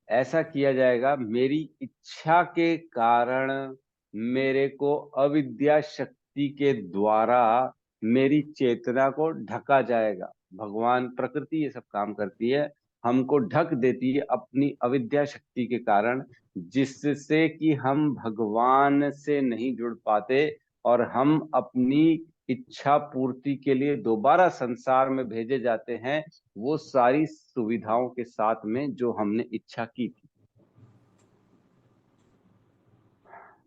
ऐसा किया जाएगा, मेरी इच्छा के कारण मेरे को अविद्या शक्ति के द्वारा मेरी चेतना को ढका जाएगा। भगवान प्रकृति ये सब काम करती है, हमको ढक देती है अपनी अविद्या शक्ति के कारण, जिससे कि हम भगवान से नहीं जुड़ पाते और हम अपनी इच्छा पूर्ति के लिए दोबारा संसार में भेजे जाते हैं, वो सारी सुविधाओं के साथ में जो हमने इच्छा की थी।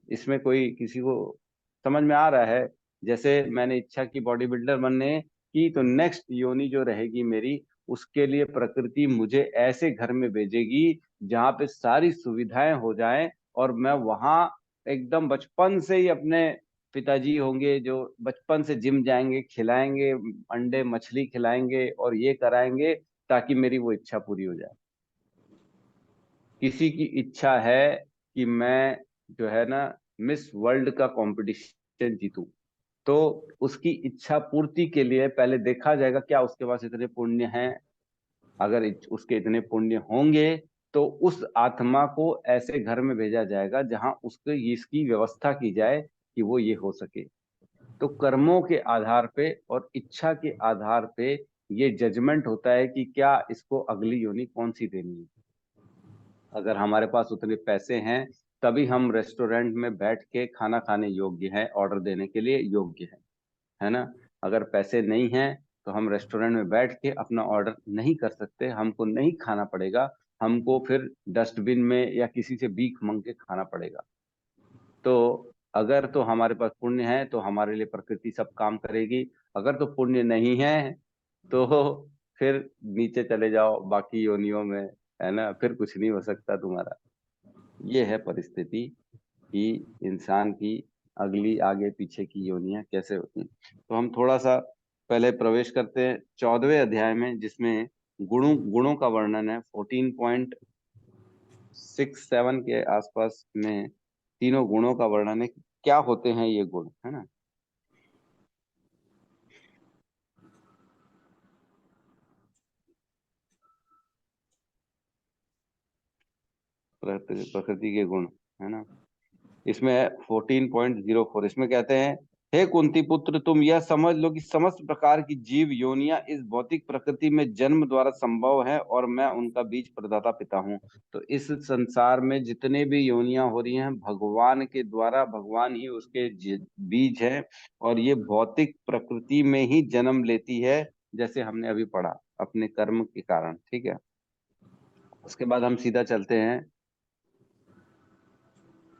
इसमें कोई किसी को समझ में आ रहा है? जैसे मैंने इच्छा की बॉडी बिल्डर बनने की, तो नेक्स्ट योनि जो रहेगी मेरी, उसके लिए प्रकृति मुझे ऐसे घर में भेजेगी जहाँ पे सारी सुविधाएं हो जाएं, और मैं वहां एकदम बचपन से ही अपने पिताजी होंगे जो बचपन से जिम जाएंगे, खिलाएंगे, अंडे मछली खिलाएंगे और ये कराएंगे, ताकि मेरी वो इच्छा पूरी हो जाए। किसी की इच्छा है कि मैं जो है ना मिस वर्ल्ड का कंपटीशन जीतूं, तो उसकी इच्छा पूर्ति के लिए पहले देखा जाएगा क्या उसके पास इतने पुण्य हैं। अगर उसके इतने पुण्य होंगे तो उस आत्मा को ऐसे घर में भेजा जाएगा जहां उसको इसकी व्यवस्था की जाए कि वो ये हो सके। तो कर्मों के आधार पे और इच्छा के आधार पे ये जजमेंट होता है कि क्या इसको अगली योनि कौन सी देनी है। अगर हमारे पास उतने पैसे हैं तभी हम रेस्टोरेंट में बैठ के खाना खाने योग्य हैं, ऑर्डर देने के लिए योग्य हैं, है ना। अगर पैसे नहीं हैं तो हम रेस्टोरेंट में बैठ के अपना ऑर्डर नहीं कर सकते, हमको नहीं खाना पड़ेगा, हमको फिर डस्टबिन में या किसी से भीख मांग के खाना पड़ेगा। तो अगर तो हमारे पास पुण्य है तो हमारे लिए प्रकृति सब काम करेगी, अगर तो पुण्य नहीं है तो फिर नीचे चले जाओ बाकी योनियों में, है ना, फिर कुछ नहीं हो सकता तुम्हारा। ये है परिस्थिति कि इंसान की अगली आगे पीछे की योनियां कैसे होती हैं। तो हम थोड़ा सा पहले प्रवेश करते हैं 14वें अध्याय में, जिसमें गुणों का वर्णन है। 14.67 के आसपास में तीनों गुणों का वर्णन है, क्या होते हैं ये गुण, है ना। प्रकृति के गुण, है ना। इसमें 14.04, इसमें कहते हैं, हे कुंती पुत्र, तुम यह समझ लो कि समस्त प्रकार की जीव योनियां इस भौतिक प्रकृति में जन्म द्वारा संभव है और मैं उनका बीज प्रदाता पिता हूँ। तो इस संसार में जितने भी योनियां हो रही हैं भगवान के द्वारा, भगवान ही उसके बीज है, और ये भौतिक प्रकृति में ही जन्म लेती है, जैसे हमने अभी पढ़ा अपने कर्म के कारण। ठीक है, उसके बाद हम सीधा चलते हैं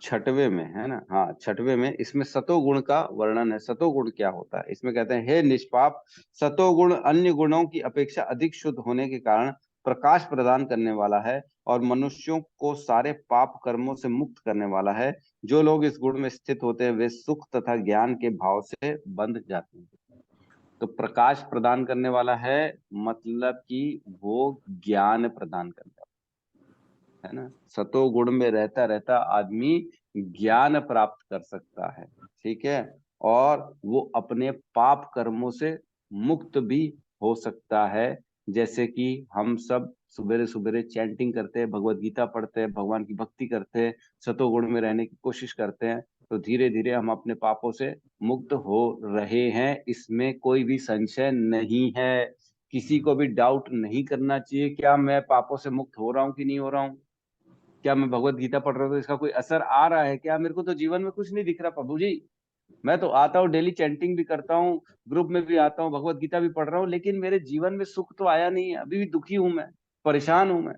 छठवे में, है ना। हाँ, छठवे में इसमें सतोगुण का वर्णन है। सतोगुण क्या होता है? इसमें कहते हैं, हे निष्पाप, सतोगुण अन्य गुणों की अपेक्षा अधिक शुद्ध होने के कारण प्रकाश प्रदान करने वाला है और मनुष्यों को सारे पाप कर्मों से मुक्त करने वाला है। जो लोग इस गुण में स्थित होते हैं वे सुख तथा ज्ञान के भाव से बंध जाते हैं। तो प्रकाश प्रदान करने वाला है, मतलब कि वो ज्ञान प्रदान करने वाला है ना। सतो गुण में रहता रहता आदमी ज्ञान प्राप्त कर सकता है। ठीक है, और वो अपने पाप कर्मों से मुक्त भी हो सकता है। जैसे कि हम सब सुबेरे सुबेरे चैंटिंग करते हैं, भगवत गीता पढ़ते हैं, भगवान की भक्ति करते हैं, सतो गुण में रहने की कोशिश करते हैं, तो धीरे धीरे हम अपने पापों से मुक्त हो रहे हैं, इसमें कोई भी संशय नहीं है। किसी को भी डाउट नहीं करना चाहिए, क्या मैं पापों से मुक्त हो रहा हूँ कि नहीं हो रहा हूँ, क्या मैं भगवत गीता पढ़ रहा हूँ तो इसका कोई असर आ रहा है क्या? मेरे को तो जीवन में कुछ नहीं दिख रहा प्रभु जी। मैं तो आता हूँ, डेली चैंटिंग भी करता हूँ, ग्रुप में भी आता हूँ, भगवत गीता भी पढ़ रहा हूँ, लेकिन मेरे जीवन में सुख तो आया नहीं है, अभी भी दुखी हूं मैं, परेशान हूं मैं।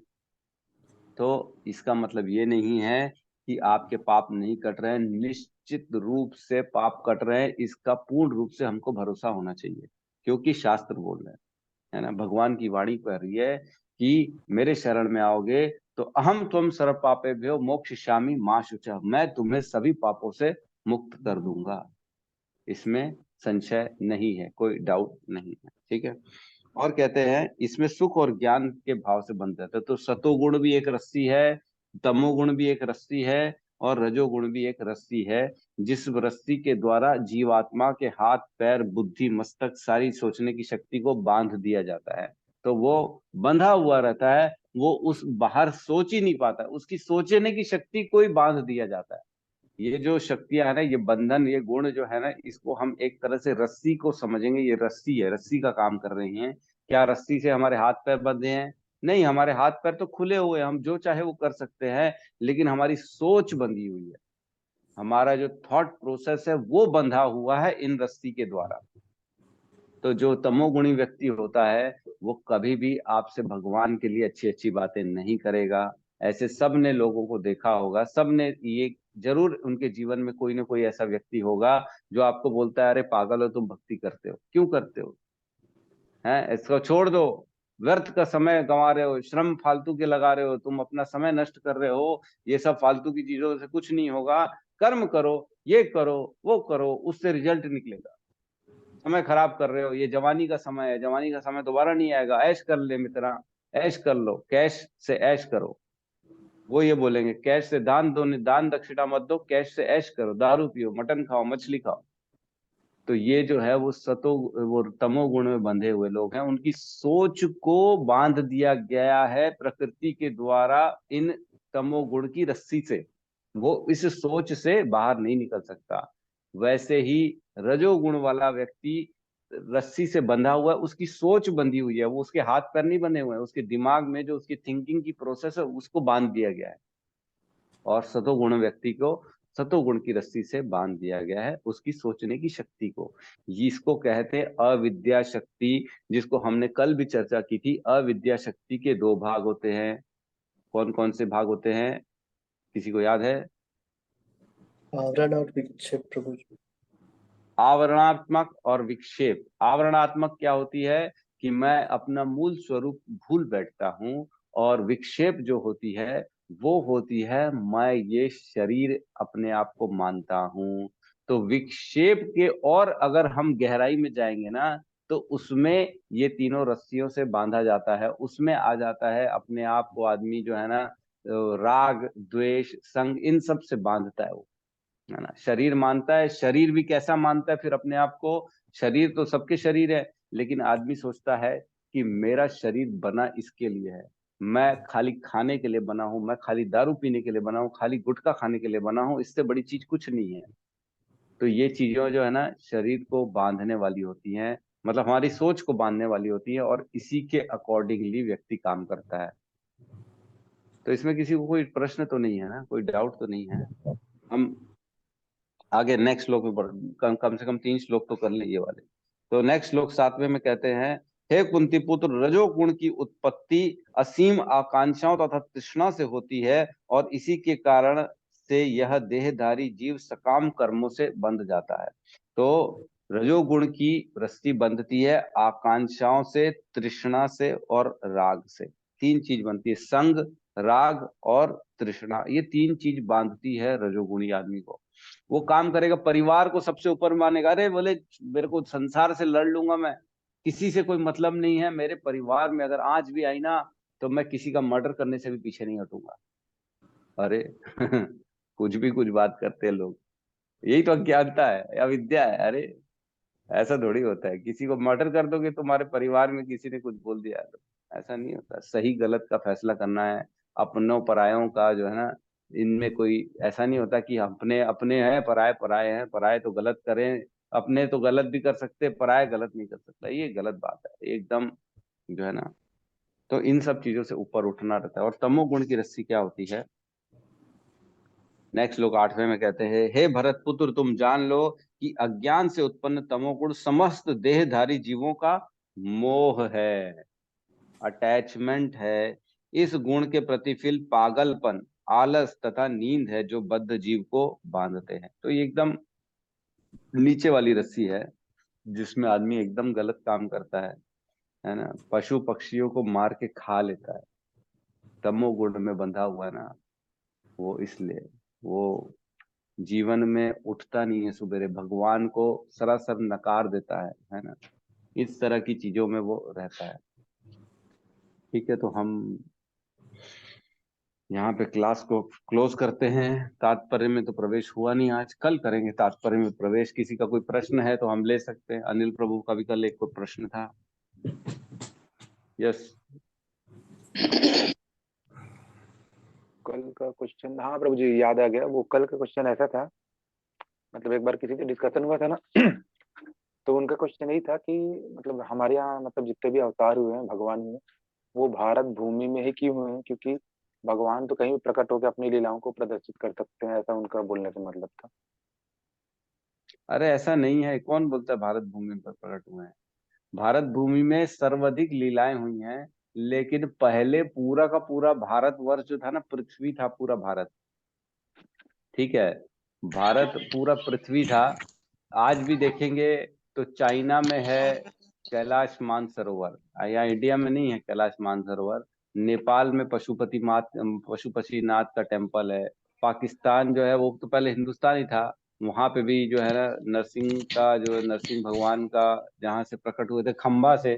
तो इसका मतलब ये नहीं है कि आपके पाप नहीं कट रहे हैं, निश्चित रूप से पाप कट रहे हैं, इसका पूर्ण रूप से हमको भरोसा होना चाहिए, क्योंकि शास्त्र बोल रहे हैं, है ना, भगवान की वाणी कह रही है कि मेरे शरण में आओगे तो अहम त्वम सर्व पापेभ्यो मोक्षयिष्यामि मा शुचः, मैं तुम्हें सभी पापों से मुक्त कर दूंगा। इसमें संशय नहीं है, कोई डाउट नहीं है, ठीक है। और कहते हैं इसमें सुख और ज्ञान के भाव से बंध जाता है। तो सतोगुण भी एक रस्सी है, तमोगुण भी एक रस्सी है, और रजोगुण भी एक रस्सी है, जिस रस्सी के द्वारा जीवात्मा के हाथ पैर बुद्धि मस्तक सारी सोचने की शक्ति को बांध दिया जाता है। तो वो बंधा हुआ रहता है, वो उस बाहर सोच ही नहीं पाता, उसकी सोचने की शक्ति को ही बांध दिया जाता है। ये जो शक्तियां है ना, ये बंधन, ये गुण जो है ना, इसको हम एक तरह से रस्सी को समझेंगे, ये रस्सी है, रस्सी का काम कर रही है। क्या रस्सी से हमारे हाथ पैर बंधे हैं? नहीं, हमारे हाथ पैर तो खुले हुए हैं, हम जो चाहे वो कर सकते हैं, लेकिन हमारी सोच बंधी हुई है, हमारा जो थॉट प्रोसेस है वो बंधा हुआ है इन रस्सी के द्वारा। तो जो तमोगुणी व्यक्ति होता है वो कभी भी आपसे भगवान के लिए अच्छी अच्छी बातें नहीं करेगा। ऐसे सब ने लोगों को देखा होगा, सब ने ये जरूर उनके जीवन में कोई ना कोई ऐसा व्यक्ति होगा जो आपको बोलता है अरे पागल हो तुम, भक्ति करते हो क्यों करते हो, हैं इसको छोड़ दो, व्यर्थ का समय गंवा रहे हो, श्रम फालतू के लगा रहे हो, तुम अपना समय नष्ट कर रहे हो, ये सब फालतू की चीजों से कुछ नहीं होगा, कर्म करो, ये करो वो करो, उससे रिजल्ट निकलेगा। समय खराब कर रहे हो, ये जवानी का समय है, जवानी का समय दोबारा नहीं आएगा, ऐश कर ले मित्रा, ऐश कर लो, कैश से ऐश करो। वो ये बोलेंगे कैश से दान दो, दान दक्षिणा मत दो, कैश से ऐश करो, दारू पियो, मटन खाओ, मछली खाओ। तो ये जो है वो तमोगुण में बंधे हुए लोग हैं, उनकी सोच को बांध दिया गया है प्रकृति के द्वारा इन तमोगुण की रस्सी से, वो इस सोच से बाहर नहीं निकल सकता। वैसे ही रजोगुण वाला व्यक्ति रस्सी से बंधा हुआ है, उसकी सोच बंधी हुई है, वो उसके हाथ पैर नहीं बंधे हुए हैं, उसके दिमाग में जो उसकी थिंकिंग की प्रोसेस है उसको बांध दिया गया है। और सतोगुण व्यक्ति को सतोगुण की रस्सी से बांध दिया गया है, उसकी सोचने की शक्ति को। इसको कहते हैं अविद्या शक्ति, जिसको हमने कल भी चर्चा की थी। अविद्या शक्ति के दो भाग होते हैं। कौन कौन से भाग होते हैं, किसी को याद है? आवरण और विक्षेप प्रभु जी। आवरणात्मक और विक्षेप। आवरणात्मक क्या होती है कि मैं अपना मूल स्वरूप भूल बैठता हूं, और विक्षेप जो होती है वो होती है मैं ये शरीर अपने आप को मानता हूं। तो विक्षेप के और अगर हम गहराई में जाएंगे ना, तो उसमें ये तीनों रस्सियों से बांधा जाता है, उसमें आ जाता है अपने आप को आदमी जो है ना, राग द्वेष संग इन सब से बांधता है वो, है ना। शरीर मानता है, शरीर भी कैसा मानता है फिर अपने आप को? शरीर तो सबके शरीर है, लेकिन आदमी सोचता है कि मेरा शरीर बना इसके लिए है, मैं खाली खाने के लिए बना हूं, मैं खाली दारू पीने के लिए बना हूं, खाली गुटखा खाने के लिए बना हूं, इससे बड़ी चीज कुछ नहीं है। तो ये चीजें जो है ना शरीर को बांधने वाली होती हैं, मतलब हमारी सोच को बांधने वाली होती है, और इसी के अकॉर्डिंगली व्यक्ति काम करता है। तो इसमें किसी को कोई प्रश्न तो नहीं है ना, कोई डाउट तो नहीं है? हम आगे नेक्स्ट श्लोक में कम से कम 3 श्लोक तो कर लें ये वाले। तो नेक्स्ट श्लोक 7वें में कहते हैं, हे कुंती पुत्र, रजोगुण की उत्पत्ति असीम आकांक्षाओं तथा तृष्णा से होती है, और इसी के कारण से यह देहधारी जीव सकाम कर्मों से बंध जाता है। तो रजोगुण की रस्सी बंधती है आकांक्षाओं से, तृष्णा से और राग से। तीन चीज बनती है, संग, राग और तृष्णा, ये तीन चीज बांधती है रजोगुणी आदमी को। वो काम करेगा, परिवार को सबसे ऊपर मानेगा, अरे बोले मेरे को संसार से लड़ लूंगा मैं, किसी से कोई मतलब नहीं है, मेरे परिवार में अगर आंच भी आई ना तो मैं किसी का मर्डर करने से भी पीछे नहीं हटूंगा। अरे कुछ भी कुछ बात करते हैं लोग, यही तो अज्ञानता है, अविद्या है। अरे ऐसा थोड़ी होता है, किसी को मर्डर कर दोगे तुम्हारे परिवार में किसी ने कुछ बोल दिया तो, ऐसा नहीं होता। सही गलत का फैसला करना है, अपनों परायों का जो है ना, इनमें कोई ऐसा नहीं होता कि अपने अपने हैं पराये पराये हैं, पराये तो गलत करें, अपने तो गलत भी कर सकते, पराये गलत नहीं कर सकता, ये गलत बात है एकदम, जो है ना। तो इन सब चीजों से ऊपर उठना रहता है। और तमोगुण की रस्सी क्या होती है, नेक्स्ट लोग 8वें में कहते हैं, हे भरत पुत्र तुम जान लो कि अज्ञान से उत्पन्न तमोगुण समस्त देहधारी जीवों का मोह है, अटैचमेंट है। इस गुण के प्रतिफल पागलपन, आलस तथा नींद है जो बद्ध जीव को बांधते हैं। तो ये एकदम नीचे वाली रस्सी है जिसमें आदमी एकदम गलत काम करता है ना। पशु पक्षियों को मार के खा लेता है, तमोगुण में बंधा हुआ है ना वो, इसलिए वो जीवन में उठता नहीं है सवेरे, भगवान को सरासर नकार देता है ना। इस तरह की चीजों में वो रहता है। ठीक है, तो हम यहाँ पे क्लास को क्लोज करते हैं। तात्पर्य में तो प्रवेश हुआ नहीं आज, कल करेंगे तात्पर्य में प्रवेश। किसी का कोई प्रश्न है तो हम ले सकते हैं। अनिल प्रभु का भी कल एक कोई प्रश्न था। यस। कल का क्वेश्चन, हाँ प्रभु जी याद आ गया। वो कल का क्वेश्चन ऐसा था, मतलब एक बार किसी से डिस्कशन हुआ था ना तो उनका क्वेश्चन यही था कि मतलब हमारे यहाँ मतलब जितने भी अवतार हुए हैं भगवान हुए, वो भारत भूमि में ही क्यों हुए हैं, क्योंकि भगवान तो कहीं भी प्रकट होकर अपनी लीलाओं को प्रदर्शित कर सकते हैं, ऐसा उनका बोलने का मतलब था। अरे ऐसा नहीं है, कौन बोलता है भारत भूमि पर प्रकट हुए हैं? भारत भूमि में सर्वाधिक लीलाएं हुई हैं, लेकिन पहले पूरा का पूरा भारतवर्ष जो था ना, पृथ्वी था पूरा भारत। ठीक है, भारत पूरा पृथ्वी था। आज भी देखेंगे तो चाइना में है कैलाश मानसरोवर, यहाँ इंडिया में नहीं है कैलाश मानसरोवर। नेपाल में पशुपतिनाथ का टेम्पल है। पाकिस्तान जो है वो तो पहले हिंदुस्तान ही था, वहां पे भी जो है ना नरसिंह का, जो है नरसिंह भगवान का जहाँ से प्रकट हुए थे, खंबा से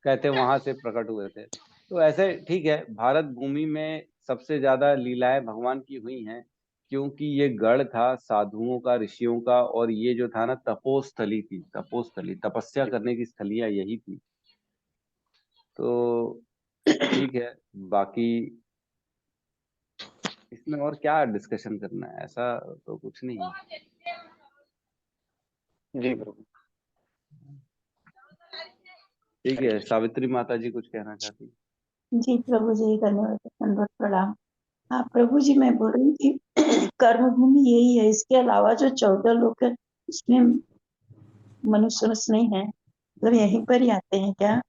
कहते वहां से प्रकट हुए थे। तो ऐसे ठीक है, भारत भूमि में सबसे ज्यादा लीलाएं भगवान की हुई हैं, क्योंकि ये गढ़ था साधुओं का, ऋषियों का, और ये जो था ना तपोस्थली थी, तपोस्थली, तपस्या करने की स्थलियां यही थी। तो ठीक है, बाकी इसमें और क्या डिस्कशन करना है, ऐसा तो कुछ नहीं है। जी प्रभु। ठीक है, सावित्री माता जी कुछ कहना चाहती? जी प्रभु जी, धन्यवाद, दंडवत प्रणाम। हाँ प्रभु जी, मैं बोल रही थी कर्म भूमि यही है, इसके अलावा जो 14 लोग है उसमें मनुष्य नहीं है, मतलब यहीं पर ही आते हैं क्या?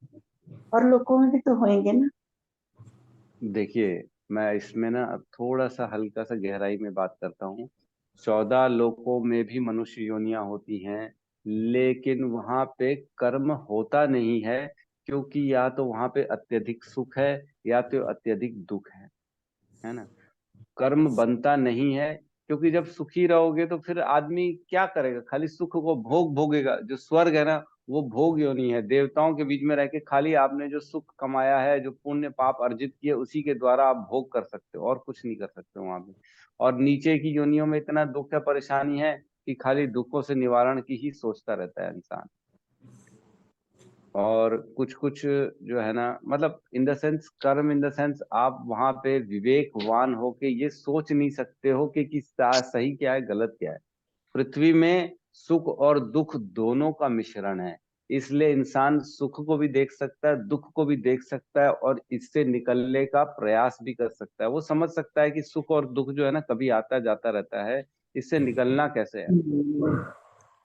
और लोगों में भी तो होंगे ना? देखिए, मैं इसमें ना अब थोड़ा सा हल्का सा गहराई में बात करता हूँ। 14 लोकों में भी मनुष्य योनियां होती हैं, लेकिन वहां पे कर्म होता नहीं है, क्योंकि या तो वहां पे अत्यधिक सुख है या तो अत्यधिक दुख है ना। कर्म बनता नहीं है, क्योंकि जब सुखी रहोगे तो फिर आदमी क्या करेगा, खाली सुख को भोग भोगेगा। जो स्वर्ग है ना वो भोग योनि है, देवताओं के बीच में रह के खाली आपने जो सुख कमाया है, जो पुण्य पाप अर्जित किए, उसी के द्वारा आप भोग कर सकते हो, और कुछ नहीं कर सकते हो वहां पे। और नीचे की योनियों में इतना दुख है, परेशानी है कि खाली दुखों से निवारण की ही सोचता रहता है इंसान। और कुछ कुछ जो है ना, मतलब इन द सेंस, कर्म इन द सेंस, आप वहां पे विवेकवान होके ये सोच नहीं सकते हो कि सही क्या है गलत क्या है। पृथ्वी में सुख और दुख दोनों का मिश्रण है, इसलिए इंसान सुख को भी देख सकता है, दुख को भी देख सकता है, और इससे निकलने का प्रयास भी कर सकता है। वो समझ सकता है कि सुख और दुख जो है ना कभी आता जाता रहता है, इससे निकलना कैसे है।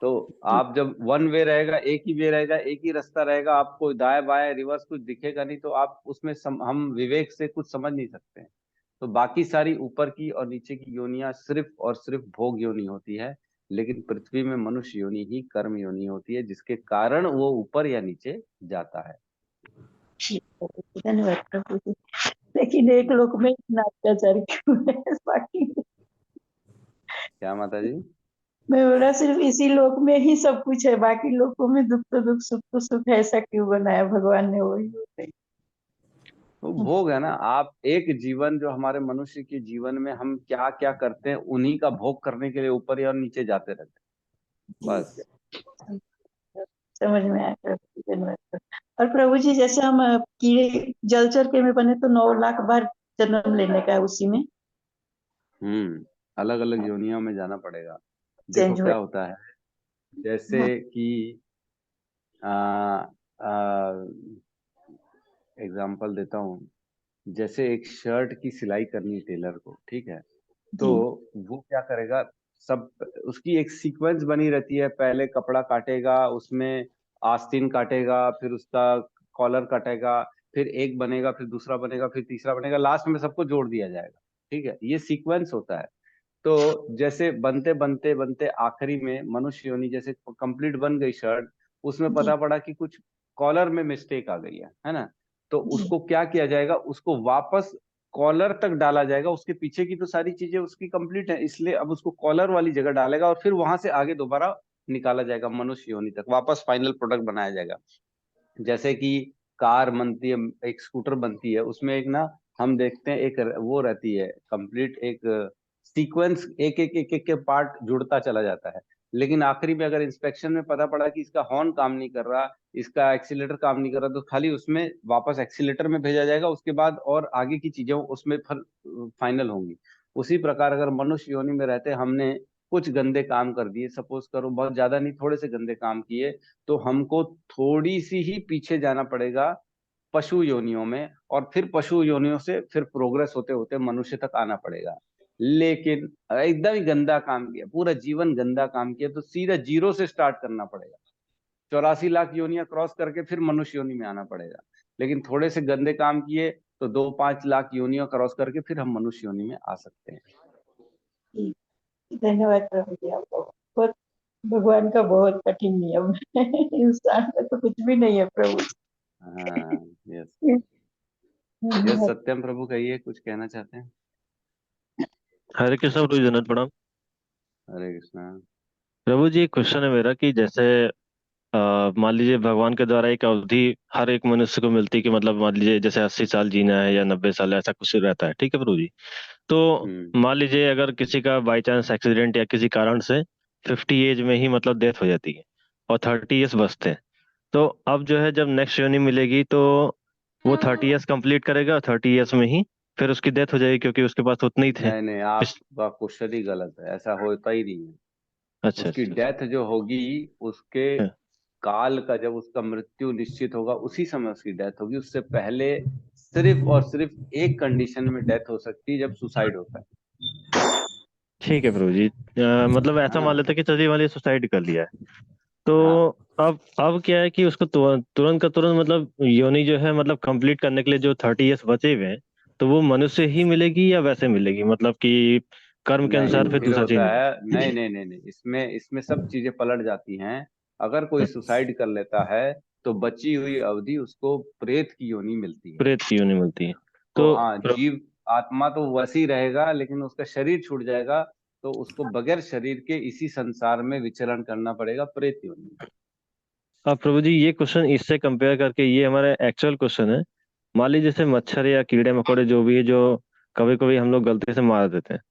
तो आप जब वन वे रहेगा, एक ही वे रहेगा, एक ही रास्ता रहेगा, आपको दाएं बाएं रिवर्स कुछ दिखेगा नहीं, तो आप उसमें हम विवेक से कुछ समझ नहीं सकते हैं। तो बाकी सारी ऊपर की और नीचे की योनियां सिर्फ और सिर्फ भोग योनि होती है, लेकिन पृथ्वी में मनुष्य योनि ही कर्म योनि होती है, जिसके कारण वो ऊपर या नीचे जाता है। धन्यवाद प्रभु जी। लेकिन एक लोग में इतना अत्याचार क्यों है? बाकी क्या माता जी? मैं बोला सिर्फ इसी लोक में ही सब कुछ है, बाकी लोगों में दुख तो दुख, सुख तो सुख, ऐसा क्यों बनाया भगवान ने? वही होता है। वो भोग है ना। आप एक जीवन, जो हमारे मनुष्य के जीवन में हम क्या क्या करते हैं, उन्हीं का भोग करने के लिए ऊपर या नीचे जाते रहते हैं, बस। समझ में आया प्रभु जी, धन्यवाद प्रभु। और प्रभु जी, जैसे हम कीड़े जलचर के में बने तो 9 लाख बार जन्म लेने का है उसी में अलग अलग योनियों में जाना पड़ेगा। देखो चेंज हुआ। क्या होता है, जैसे कि एग्जाम्पल देता हूँ। जैसे एक शर्ट की सिलाई करनी है टेलर को, ठीक है, तो जी वो क्या करेगा, सब उसकी एक सीक्वेंस बनी रहती है। पहले कपड़ा काटेगा, उसमें आस्तीन काटेगा, फिर उसका कॉलर काटेगा, फिर एक बनेगा, फिर दूसरा बनेगा, फिर तीसरा बनेगा, लास्ट में सबको जोड़ दिया जाएगा। ठीक है, ये सीक्वेंस होता है। तो जैसे बनते बनते बनते आखिरी में मनुष्य योनि जैसे कंप्लीट बन गई शर्ट, उसमें जी पता पड़ा कि कुछ कॉलर में मिस्टेक आ गई है ना। तो जी उसको क्या किया जाएगा, उसको वापस कॉलर तक डाला जाएगा। उसके पीछे की तो सारी चीजें उसकी कंप्लीट है, इसलिए अब उसको कॉलर वाली जगह डालेगा और फिर वहां से आगे दोबारा निकाला जाएगा मनुष्य योनि तक, वापस फाइनल प्रोडक्ट बनाया जाएगा। जैसे कि कार बनती है, एक स्कूटर बनती है, उसमें एक ना हम देखते हैं एक वो रहती है कंप्लीट एक सीक्वेंस, एक एक एक एक के पार्ट जुड़ता चला जाता है। लेकिन आखिरी में अगर इंस्पेक्शन में पता पड़ा कि इसका हॉर्न काम नहीं कर रहा, इसका एक्सीलेटर काम नहीं कर रहा, तो खाली उसमें वापस एक्सीलेटर में भेजा जाएगा, उसके बाद और आगे की चीजें उसमें फाइनल होंगी। उसी प्रकार अगर मनुष्य योनि में रहते हमने कुछ गंदे काम कर दिए, सपोज करो बहुत ज्यादा नहीं, थोड़े से गंदे काम किए, तो हमको थोड़ी सी ही पीछे जाना पड़ेगा पशु योनियों में, और फिर पशु योनियों से फिर प्रोग्रेस होते होते मनुष्य तक आना पड़ेगा। लेकिन एकदम ही गंदा काम किया, पूरा जीवन गंदा काम किया, तो सीधा जीरो से स्टार्ट करना पड़ेगा, 84 लाख योनियां क्रॉस करके फिर मनुष्य योनि में आना पड़ेगा। लेकिन थोड़े से गंदे काम किए तो 2-5 लाख योनियां क्रॉस करके फिर हम मनुष्य योनि में आ सकते हैं। जी। धन्यवाद प्रभु जी, आपको बहुत, भगवान का बहुत कठिन नियम है। इंसान का तो कुछ भी नहीं है प्रभु जी। हाँ, यस यस, धन्यवाद। सत्यम प्रभु कहिए, कुछ कहना चाहते हैं? हरे कृष्ण प्रभु जी, धन्यवाद प्रणाम। हरे कृष्णा। प्रभु जी, एक क्वेश्चन है मेरा कि जैसे मान लीजिए भगवान के द्वारा एक अवधि हर एक मनुष्य को मिलती है कि मतलब मान लीजिए जैसे 80 साल जीना है या 90 साल, ऐसा कुछ रहता है, ठीक है प्रभु जी। तो हम्म। मान लीजिए अगर किसी का बाई चांस एक्सीडेंट या किसी कारण से 50 एज में ही मतलब डेथ हो जाती है और 30 ईयर्स बचते हैं, तो अब जो है जब नेक्स्ट योनि मिलेगी तो वो 30 ईयर्स कंप्लीट करेगा और 30 ईयर्स में ही फिर उसकी डेथ हो जाएगी क्योंकि उसके पास उतने ही थे। नहीं नहीं, इस आपका क्वेश्चन ही गलत है, ऐसा होता ही नहीं है। अच्छा उसकी अच्छा डेथ जो होगी, उसके अच्छा। काल का जब उसका मृत्यु निश्चित होगा उसी समय उसकी डेथ होगी। उससे पहले सिर्फ और सिर्फ एक कंडीशन में डेथ हो सकती है, जब सुसाइड होता है। ठीक है प्रभु जी, मतलब ऐसा मान हाँ लेते हैं कि चलिए वाले सुसाइड कर लिया है, तो हाँ। अब क्या है कि उसको तुरंत का तुरंत मतलब योनि जो है मतलब कंप्लीट करने के लिए जो 30 ईयर्स बचे हुए हैं, तो वो मनुष्य ही मिलेगी या वैसे मिलेगी, मतलब कि कर्म के नहीं, अनुसार फिर फिर दूसरा चीज होता मिलेगा? है, नहीं नहीं नहीं नहीं, इसमें इसमें सब चीजें पलट जाती हैं। अगर कोई सुसाइड कर लेता है तो बची हुई अवधि उसको प्रेत की योनि मिलती है। प्रेत की योनि मिलती है। तो तो हाँ, जीव आत्मा तो वैसी रहेगा, लेकिन उसका शरीर छूट जाएगा, तो उसको बगैर शरीर के इसी संसार में विचरण करना पड़ेगा प्रेत योनि में। अब प्रभु जी ये क्वेश्चन इससे कंपेयर करके ये हमारा एक्चुअल क्वेश्चन है। मान लीजिए जैसे मच्छर या कीड़े मकोड़े जो भी है, जो कभी कभी हम लोग गलती से मार देते हैं,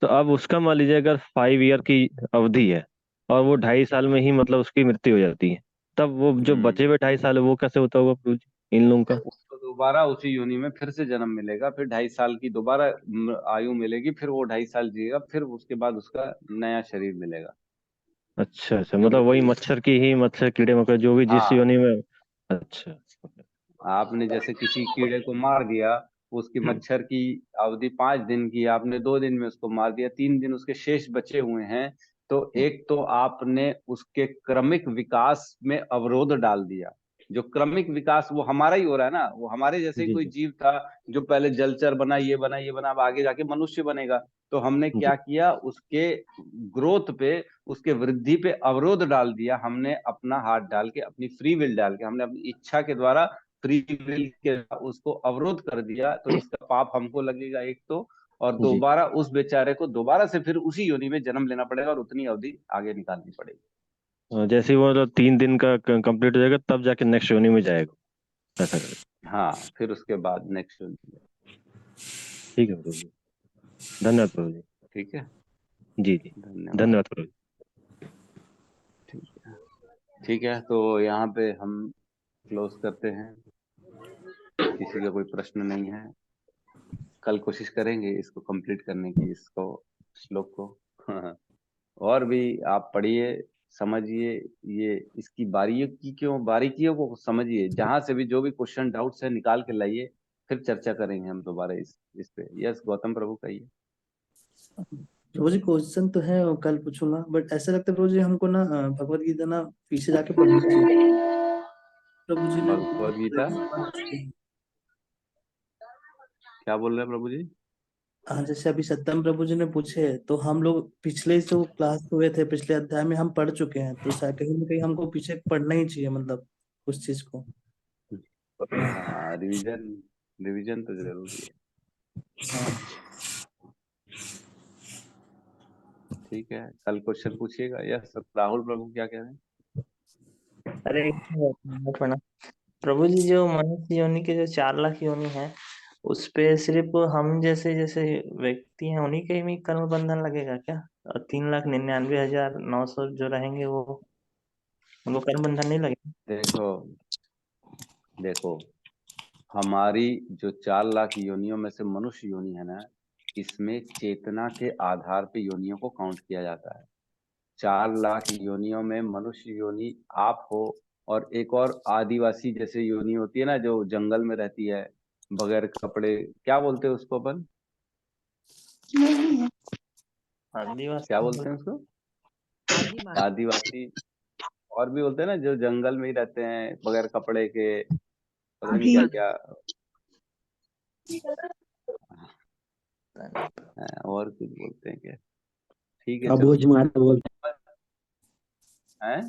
तो अब उसका मान लीजिए अगर 5 ईयर की अवधि है और वो 2.5 साल में ही मतलब उसकी मृत्यु हो जाती है, तब वो जो बचे हुए 2.5 साल है वो कैसे होता होगा प्रभु जी इन लोगों का? उसको दोबारा उसी योनि में फिर से जन्म मिलेगा, फिर 2.5 साल की दोबारा आयु मिलेगी, फिर वो 2.5 साल जिएगा, फिर उसके बाद उसका नया शरीर मिलेगा। अच्छा अच्छा, मतलब वही क्योंकि मच्छर की ही, मच्छर कीड़े मकोड़े जो भी जिस हाँ, योनि में। अच्छा। आपने जैसे किसी कीड़े को मार दिया, उसकी मच्छर की अवधि 5 दिन की, आपने 2 दिन में उसको मार दिया, 3 दिन उसके शेष बचे हुए हैं, तो एक तो आपने उसके क्रमिक विकास में अवरोध डाल दिया। जो क्रमिक विकास वो हमारा ही हो रहा है ना, वो हमारे जैसे ही जी कोई जी जीव था, जो पहले जलचर बना, ये बना, ये बना, अब आगे जाके मनुष्य बनेगा। तो हमने क्या जी। किया, उसके ग्रोथ पे, उसके वृद्धि पे अवरोध डाल दिया। हमने अपना हाथ डाल के, अपनी फ्री विल डाल के, हमने अपनी इच्छा के द्वारा फ्री विल के उसको अवरोध कर दिया, तो इसका पाप हमको लगेगा एक तो, और जी। दोबारा उस बेचारे को दोबारा से फिर उसी योनि में जन्म लेना पड़ेगा और उतनी अवधि आगे निकालनी पड़ेगी। जैसे ही वो मतलब 3 दिन का कंप्लीट हो जाएगा तब जाके नेक्स्ट योनि में जाएगा, ऐसा करेगा? हाँ, फिर उसके बाद नेक्स्ट योनि में। ठीक है प्रभु जी, धन्यवाद प्रभु जी। ठीक है, जी जी, धन्यवाद। धन्यवाद प्रभु जी। ठीक है, ठीक है, तो यहाँ पे हम क्लोज करते हैं। किसी का कोई प्रश्न नहीं है, कल कोशिश करेंगे इसको कंप्लीट करने की, इसको श्लोक को। और भी आप पढ़िए, समझिए, ये इसकी बारीकियों को समझिए, जहां से भी जो भी क्वेश्चन डाउट्स है निकाल के लाइए, फिर चर्चा करेंगे हम दोबारा इस पे। यस गौतम प्रभु कहिए। प्रभु जी क्वेश्चन तो है, वो कल पूछूंगा, बट ऐसा लगता है प्रभु जी हमको ना भगवत गीता ना पीछे जाके पढ़नी चाहिए। प्रभु जी ने भगवद गीता क्या बोल रहे हैं प्रभु जी? हाँ, जैसे अभी सत्यम प्रभु जी ने पूछे, तो हम लोग पिछले जो क्लास हुए थे पिछले अध्याय में हम पढ़ चुके हैं, तो शायद कहीं ना कहीं हमको पीछे पढ़ना ही चाहिए, मतलब उस चीज को। हाँ, रिवीजन रिवीजन तो जरूरी है। हाँ। ठीक है, कल क्वेश्चन पूछिएगा। यस राहुल प्रभु क्या कह रहे हैं? अरे प्रणाम प्रभु जी। जो मनुष्य योनि के जो 4 लाख योनि है, उस पे सिर्फ हम जैसे जैसे व्यक्ति हैं उन्हीं के ही कर्म बंधन लगेगा क्या? और 3,99,900 जो रहेंगे वो उनको कर्म बंधन नहीं लगेगा? देखो देखो, हमारी जो 4 लाख योनियों में से मनुष्य योनि है ना, इसमें चेतना के आधार पे योनियों को काउंट किया जाता है। 4 लाख योनियों में मनुष्य योनि आप हो, और एक और आदिवासी जैसे योनि होती है ना, जो जंगल में रहती है बगैर कपड़े, क्या बोलते हैं उसको अपन? नहीं है। क्या बोलते हैं उसको? आदिवासी। और भी बोलते हैं ना, जो जंगल में ही रहते हैं बगैर कपड़े के, पता नहीं क्या भील क्या। और कुछ बोलते हैं क्या? ठीक है चलो। अबूझमाड़ बोलते हैं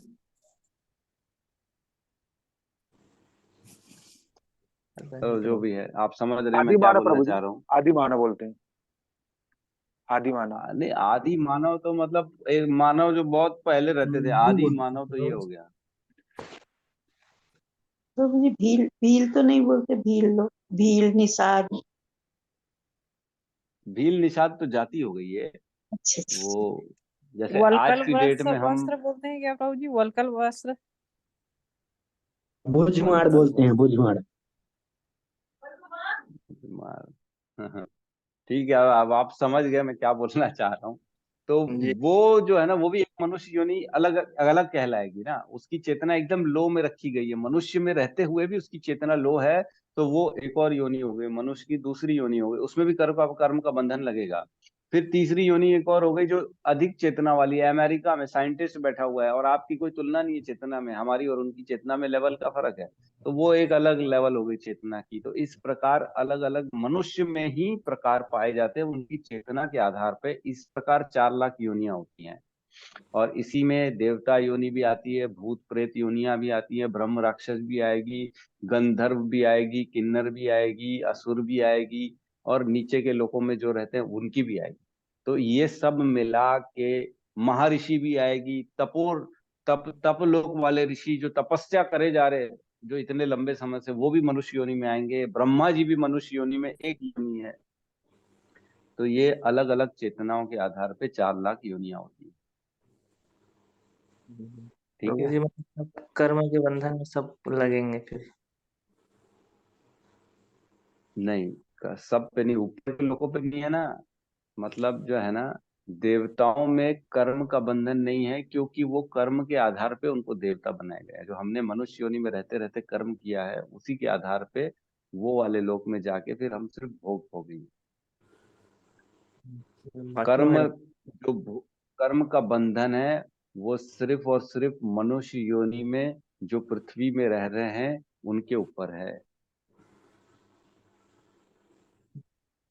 तो जो भी है, आप समझ रहे हैं मैं आदि क्या मानव बोलना प्रभु जी, चाह रहा हूँ। आदि मानव बोलते हैं, आदि मानव। नहीं, आदि मानव तो मतलब एक मानव जो बहुत पहले रहते थे, हिंदू आदि बोलते मानव तो ये हैं। हो गया। तो मुझे भील भील तो नहीं बोलते, भील लोग, भील निषाद। भील निषाद तो जाति हो गई है। अच्छा अच्छा। वो जैसे आज वलकल की डेट वस्त्र में हम वस्त्र बोलते हैं क्या प्रभु जी? वलकल वस्त्र। बूझमाड़ वलकल बोलते हैं, बूझमाड़। ठीक है, अब आप समझ गए मैं क्या बोलना चाह रहा हूँ। तो जी वो जो है ना, वो भी एक मनुष्य योनि अलग अलग कहलाएगी ना। उसकी चेतना एकदम लो में रखी गई है, मनुष्य में रहते हुए भी उसकी चेतना लो है। तो वो एक और योनि हो गई, मनुष्य की दूसरी योनि हो गई, उसमें भी कर्म का बंधन लगेगा। फिर तीसरी योनि एक और हो गई जो अधिक चेतना वाली है। अमेरिका में साइंटिस्ट बैठा हुआ है और आपकी कोई तुलना नहीं है चेतना में, हमारी और उनकी चेतना में लेवल का फर्क है। तो वो एक अलग लेवल हो गई चेतना की। तो इस प्रकार अलग अलग मनुष्य में ही प्रकार पाए जाते हैं उनकी चेतना के आधार पे। इस प्रकार 4 लाख योनियां होती हैं। और इसी में देवता योनि भी आती है, भूत प्रेत योनियां भी आती है, ब्रह्म राक्षस भी आएगी, गंधर्व भी आएगी, किन्नर भी आएगी, असुर भी आएगी, और नीचे के लोकों में जो रहते हैं उनकी भी आएगी। तो ये सब मिला के महर्षि भी आएगी, तप लोक वाले ऋषि जो तपस्या करे जा रहे हैं जो इतने लंबे समय से, वो भी मनुष्य योनि में आएंगे। ब्रह्मा जी भी मनुष्य योनि में एक योनि है। तो ये अलग अलग चेतनाओं के आधार पे 4 लाख योनियां होती है। ठीक प्रभु है। जी, मतलब सब कर्म के बंधन में सब लगेंगे फिर? नहीं, सब पे नहीं, ऊपर के लोगों पे नहीं है ना। मतलब जो है ना, देवताओं में कर्म का बंधन नहीं है, क्योंकि वो कर्म के आधार पे उनको देवता बनाया गया है। जो हमने मनुष्य योनि में रहते रहते कर्म किया है, उसी के आधार पे वो वाले लोक में जाके फिर हम सिर्फ भोग भोगेंगे। बाकी कर्म, हमारे कर्म का बंधन है वो सिर्फ और सिर्फ मनुष्य योनि में जो पृथ्वी में रह रहे हैं उनके ऊपर है।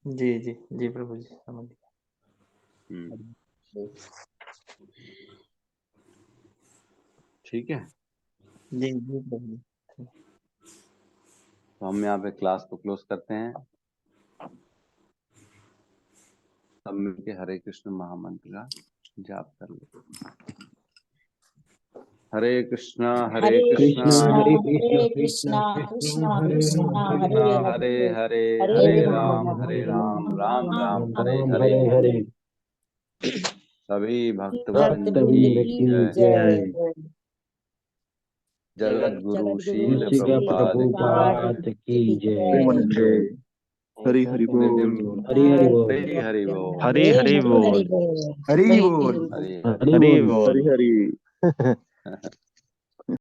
जी जी जी प्रभु जी, समझ हम्म, गया। ठीक है। जी जी प्रभु जी। तो हम यहाँ पे क्लास को क्लोज करते हैं। सब मिलके हरे कृष्ण महामंत्र का जाप कर ले। हरे कृष्णा हरे हरे कृष्णा कृष्णा हरे हरे कृष्णा कृष्णा कृष्ण कृष्णा हरे कृष्णा हरे हरे हरे हरे हरे हरे हरे राम हरे हरे राम राम राम राम राम हरे राम हरे। हरे हरे। सभी भक्तजन भक्त की वृंद भक्तवृंद की की जय। जय। जय। जगत गुरु जगत गुरु शील शिल श्री प्रभुपाद की प्रभुपाद प्रभुपाद की की जय। जय। हरि हरि बोल। हरि हरि बोल। हरे हरि बोल। हरी हरी हरे बोल। हरि बोल। हरि हरि बोल। बोल। हरे हरि हरी बोल। बोल। हरि हरि।